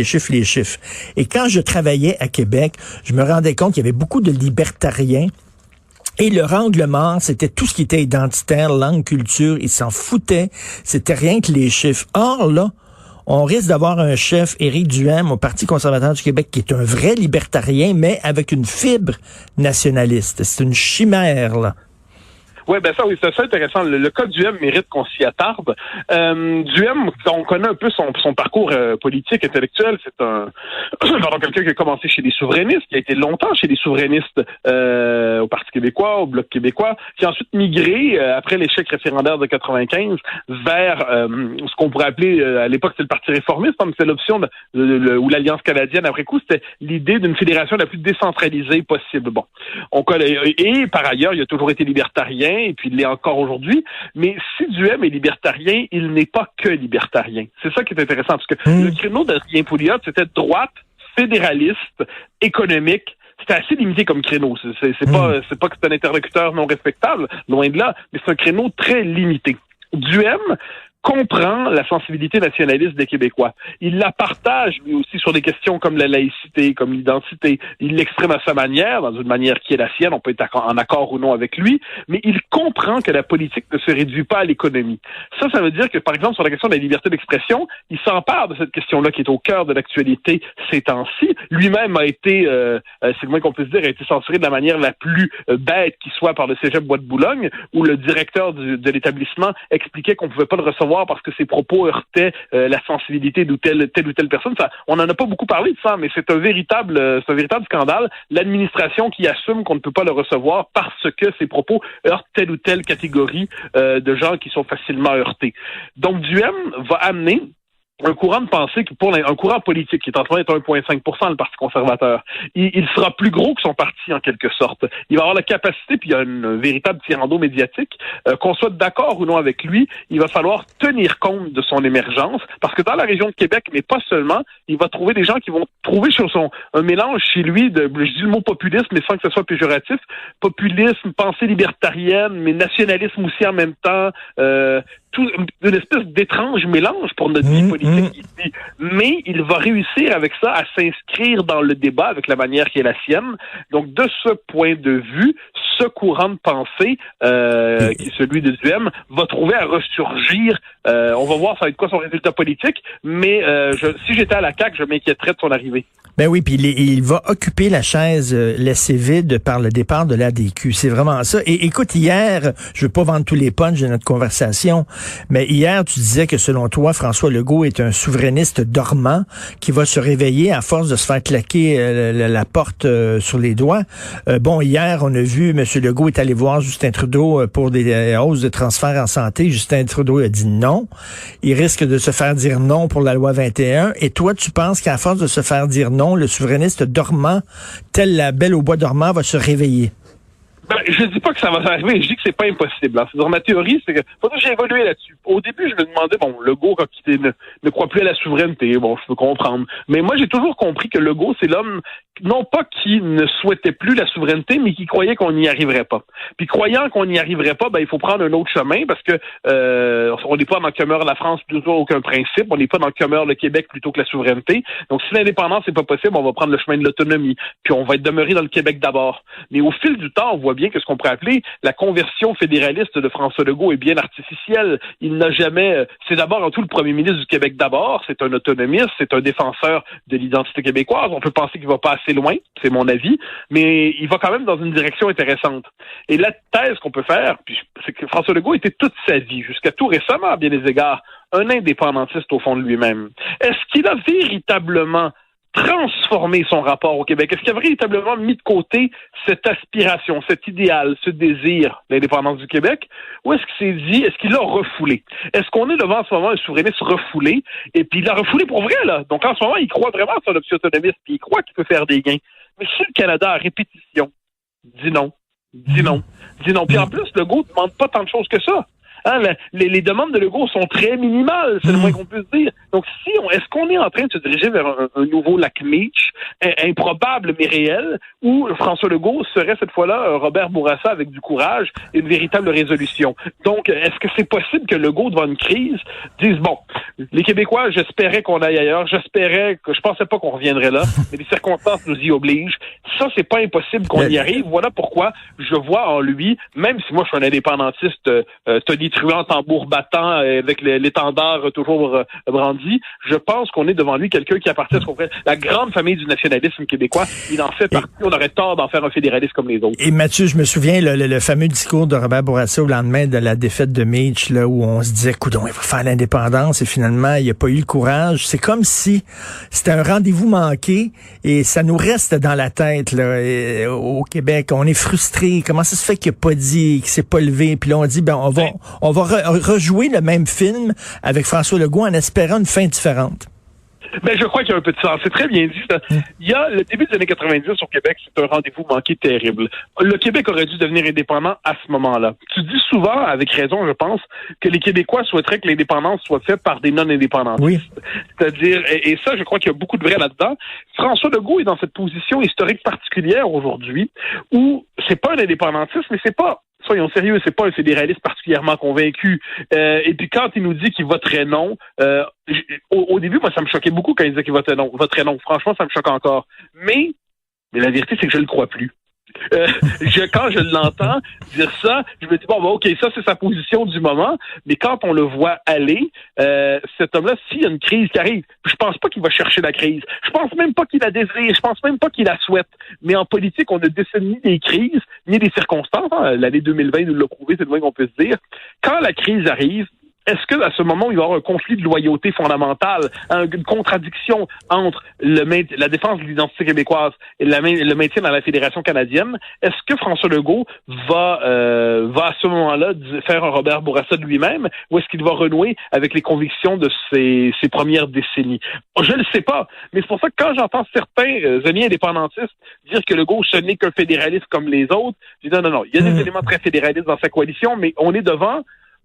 Et quand je travaillais à Québec, je me rendais compte qu'il y avait beaucoup de libertariens. Et leur angle mort, c'était tout ce qui était identitaire, langue, culture. Ils s'en foutaient. C'était rien que les chiffres. Or, là, on risque d'avoir un chef, Éric Duhem, au Parti conservateur du Québec, qui est un vrai libertarien, mais avec une fibre nationaliste. C'est une chimère, là. Oui, oui, c'est intéressant. Le cas de Duhem mérite qu'on s'y attarde. Duhem, on connaît un peu son parcours politique, intellectuel. C'est quelqu'un qui a commencé chez les souverainistes, qui a été longtemps chez les souverainistes au Parti québécois, au Bloc québécois, qui a ensuite migré, après l'échec référendaire de 95, vers ce qu'on pourrait appeler, à l'époque, c'était le Parti réformiste, mais c'était l'option ou l'Alliance canadienne. Après coup, c'était l'idée d'une fédération la plus décentralisée possible. Bon, on connaît. Et par ailleurs, il a toujours été libertarien, et puis il l'est encore aujourd'hui. Mais si Duhem est libertarien, il n'est pas que libertarien. C'est ça qui est intéressant, parce que le créneau d'Adrien Pouliot, c'était droite, fédéraliste, économique. C'était assez limité comme créneau. C'est pas que c'est un interlocuteur non respectable, loin de là, mais c'est un créneau très limité. Duhem comprend la sensibilité nationaliste des Québécois. Il la partage, lui aussi, sur des questions comme la laïcité, comme l'identité. Il l'exprime à sa manière, dans une manière qui est la sienne. On peut être en accord ou non avec lui, mais il comprend que la politique ne se réduit pas à l'économie. Ça veut dire que, par exemple, sur la question de la liberté d'expression, il s'empare de cette question-là qui est au cœur de l'actualité ces temps-ci. Lui-même a été, c'est le moins qu'on puisse dire, a été censuré de la manière la plus bête qui soit par le Cégep Bois de Boulogne, où le directeur de l'établissement expliquait qu'on pouvait pas le recevoir recevoir parce que ses propos heurtaient la sensibilité de telle ou telle personne. On n'en a pas beaucoup parlé de ça, mais c'est un véritable scandale. L'administration qui assume qu'on ne peut pas le recevoir parce que ses propos heurtent telle ou telle catégorie de gens qui sont facilement heurtés. Donc, Duhem va amener un courant de pensée un courant politique qui est en train d'être 1,5% le Parti conservateur. Il sera plus gros que son parti en quelque sorte. Il va avoir la capacité, puis il y a une véritable tirando médiatique, qu'on soit d'accord ou non avec lui, il va falloir tenir compte de son émergence, parce que dans la région de Québec, mais pas seulement, il va trouver des gens qui vont trouver un mélange chez lui je dis le mot populisme, mais sans que ce soit péjoratif, populisme, pensée libertarienne, mais nationalisme aussi en même temps, une espèce d'étrange mélange pour notre vie politique ici. Mais il va réussir avec ça à s'inscrire dans le débat avec la manière qui est la sienne. Donc, de ce point de vue, ce courant de pensée, qui est celui de Duhem, va trouver à ressurgir. On va voir ça va être quoi son résultat politique, mais si j'étais à la CAQ, je m'inquiéterais de son arrivée. Ben oui, puis il va occuper la chaise laissée vide par le départ de l'ADQ. C'est vraiment ça. Et écoute, hier, je veux pas vendre tous les punchs de notre conversation, mais hier, tu disais que selon toi, François Legault est un souverainiste dormant qui va se réveiller à force de se faire claquer la porte sur les doigts. Bon, hier, on a vu M. Legault est allé voir Justin Trudeau pour des hausses de transfert en santé. Justin Trudeau a dit non. Il risque de se faire dire non pour la loi 21. Et toi, tu penses qu'à force de se faire dire non, le souverainiste dormant, tel la Belle au bois dormant, va se réveiller? Ben, je dis pas que ça va arriver, je dis que c'est pas impossible. Hein. C'est-à-dire, ma théorie, c'est que j'ai évolué là-dessus. Au début, je me demandais, Legault, quand il ne croit plus à la souveraineté, je peux comprendre. Mais moi, j'ai toujours compris que Legault, c'est l'homme, non pas qui ne souhaitait plus la souveraineté, mais qui croyait qu'on n'y arriverait pas. Puis croyant qu'on n'y arriverait pas, il faut prendre un autre chemin, parce que on n'est pas dans que meurt la France plutôt aucun principe, on n'est pas dans que meurt le Québec plutôt que la souveraineté. Donc, si l'indépendance n'est pas possible, on va prendre le chemin de l'autonomie. Puis on va être demeuré dans le Québec d'abord. Mais au fil du temps, on voit bien que ce qu'on pourrait appeler la conversion fédéraliste de François Legault est bien artificielle. Il n'a jamais... C'est d'abord en tout le premier ministre du Québec d'abord, c'est un autonomiste, c'est un défenseur de l'identité québécoise. On peut penser qu'il va pas assez loin, c'est mon avis, mais il va quand même dans une direction intéressante. Et la thèse qu'on peut faire, c'est que François Legault était toute sa vie, jusqu'à tout récemment, à bien des égards, un indépendantiste au fond de lui-même. Est-ce qu'il a véritablement transformer son rapport au Québec? Est-ce qu'il a véritablement mis de côté cette aspiration, cet idéal, ce désir d'indépendance du Québec? Ou est-ce qu'il l'a refoulé? Est-ce qu'on est devant en ce moment un souverainiste refoulé? Et puis il l'a refoulé pour vrai, là. Donc en ce moment, il croit vraiment à son option autonomiste, puis il croit qu'il peut faire des gains. Mais si le Canada, à répétition, dit non. Puis en plus, Legault ne demande pas tant de choses que ça. Hein, les demandes de Legault sont très minimales, c'est le moins qu'on puisse dire. Donc, est-ce qu'on est en train de se diriger vers un nouveau lac Meach, improbable mais réel, où François Legault serait cette fois-là un Robert Bourassa avec du courage et une véritable résolution? Donc, est-ce que c'est possible que Legault, devant une crise, dise, les Québécois, j'espérais qu'on aille ailleurs, je pensais pas qu'on reviendrait là, mais les circonstances nous y obligent. Ça, c'est pas impossible qu'on y arrive. Voilà pourquoi je vois en lui, même si moi je suis un indépendantiste tonitruant, tambour battant, avec l'étendard toujours brandi, je pense qu'on est devant lui quelqu'un qui appartient à ce qu'on appelle la grande famille du nationalisme québécois. Il en fait partie. On aurait tort d'en faire un fédéraliste comme les autres. Et Mathieu, je me souviens le fameux discours de Robert Bourassa au lendemain de la défaite de Meach, là, où on se disait, coudonc, il va faire l'indépendance, et finalement, il n'a pas eu le courage. C'est comme si c'était un rendez-vous manqué, et ça nous reste dans la tête, là, au Québec. On est frustrés. Comment ça se fait qu'il n'a pas dit, qu'il s'est pas levé? Puis là, on dit, on va rejouer le même film avec François Legault en espérant une fin différente. Je crois qu'il y a un peu de sens. C'est très bien dit. Il y a le début des années 90 au Québec, c'est un rendez-vous manqué terrible. Le Québec aurait dû devenir indépendant à ce moment-là. Tu dis souvent, avec raison, je pense, que les Québécois souhaiteraient que l'indépendance soit faite par des non-indépendantistes. Oui. C'est-à-dire, et ça, je crois qu'il y a beaucoup de vrai là-dedans. François Legault est dans cette position historique particulière aujourd'hui où c'est pas un indépendantiste, mais c'est pas, soyons sérieux, c'est pas un fédéraliste particulièrement convaincu. Et puis quand il nous dit qu'il voterait non, au début, moi, ça me choquait beaucoup quand il disait qu'il voterait non. Franchement, ça me choque encore. Mais la vérité, c'est que je le crois plus. Quand je l'entends dire ça, je me dis ok, ça c'est sa position du moment, mais quand on le voit aller, cet homme-là, s'il y a une crise qui arrive, je pense pas qu'il va chercher la crise. Je pense même pas qu'il la désire, je pense même pas qu'il la souhaite. Mais en politique, on ne décide ni des crises, ni des circonstances. L'année 2020 nous l'a prouvé, c'est le moins qu'on peut se dire. Quand la crise arrive, est-ce que à ce moment, il va y avoir un conflit de loyauté fondamentale, une contradiction entre la défense de l'identité québécoise et le maintien dans la Fédération canadienne? Est-ce que François Legault va à ce moment-là faire un Robert Bourassa de lui-même, ou est-ce qu'il va renouer avec les convictions de ses premières décennies? Je ne le sais pas, mais c'est pour ça que quand j'entends certains amis indépendantistes dire que Legault, ce n'est qu'un fédéraliste comme les autres, je dis non, il y a des éléments très fédéralistes dans sa coalition, mais on est devant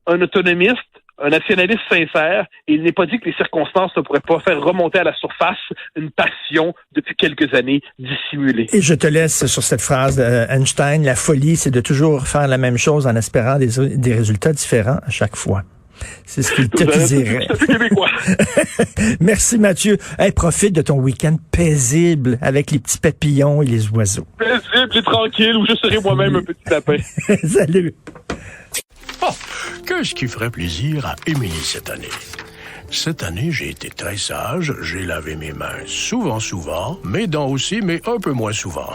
un autonomiste, un nationaliste sincère, et il n'est pas dit que les circonstances ne pourraient pas faire remonter à la surface une passion depuis quelques années dissimulée. Et je te laisse sur cette phrase d'Einstein, la folie, c'est de toujours faire la même chose en espérant des résultats différents à chaque fois. C'est ce qu'il te dirait. C'est québécois. Merci Mathieu. Hey, profite de ton week-end paisible avec les petits papillons et les oiseaux. Paisible et tranquille, où je serai moi-même un petit lapin. Salut. Oh, qu'est-ce qui ferait plaisir à Émilie cette année? Cette année, j'ai été très sage, j'ai lavé mes mains souvent, mes dents aussi, mais un peu moins souvent.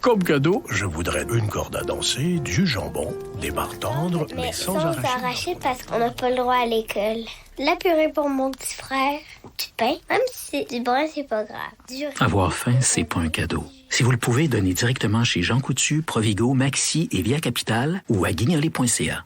Comme cadeau, je voudrais une corde à danser, du jambon, des barres tendres, mais sans arracher parce qu'on n'a pas le droit à l'école. La purée pour mon petit frère, du pain, même si c'est du brun, c'est pas grave. Avoir faim, c'est pas un cadeau. Si vous le pouvez, donnez directement chez Jean Coutu, Provigo, Maxi et Via Capital ou à guignolé.ca.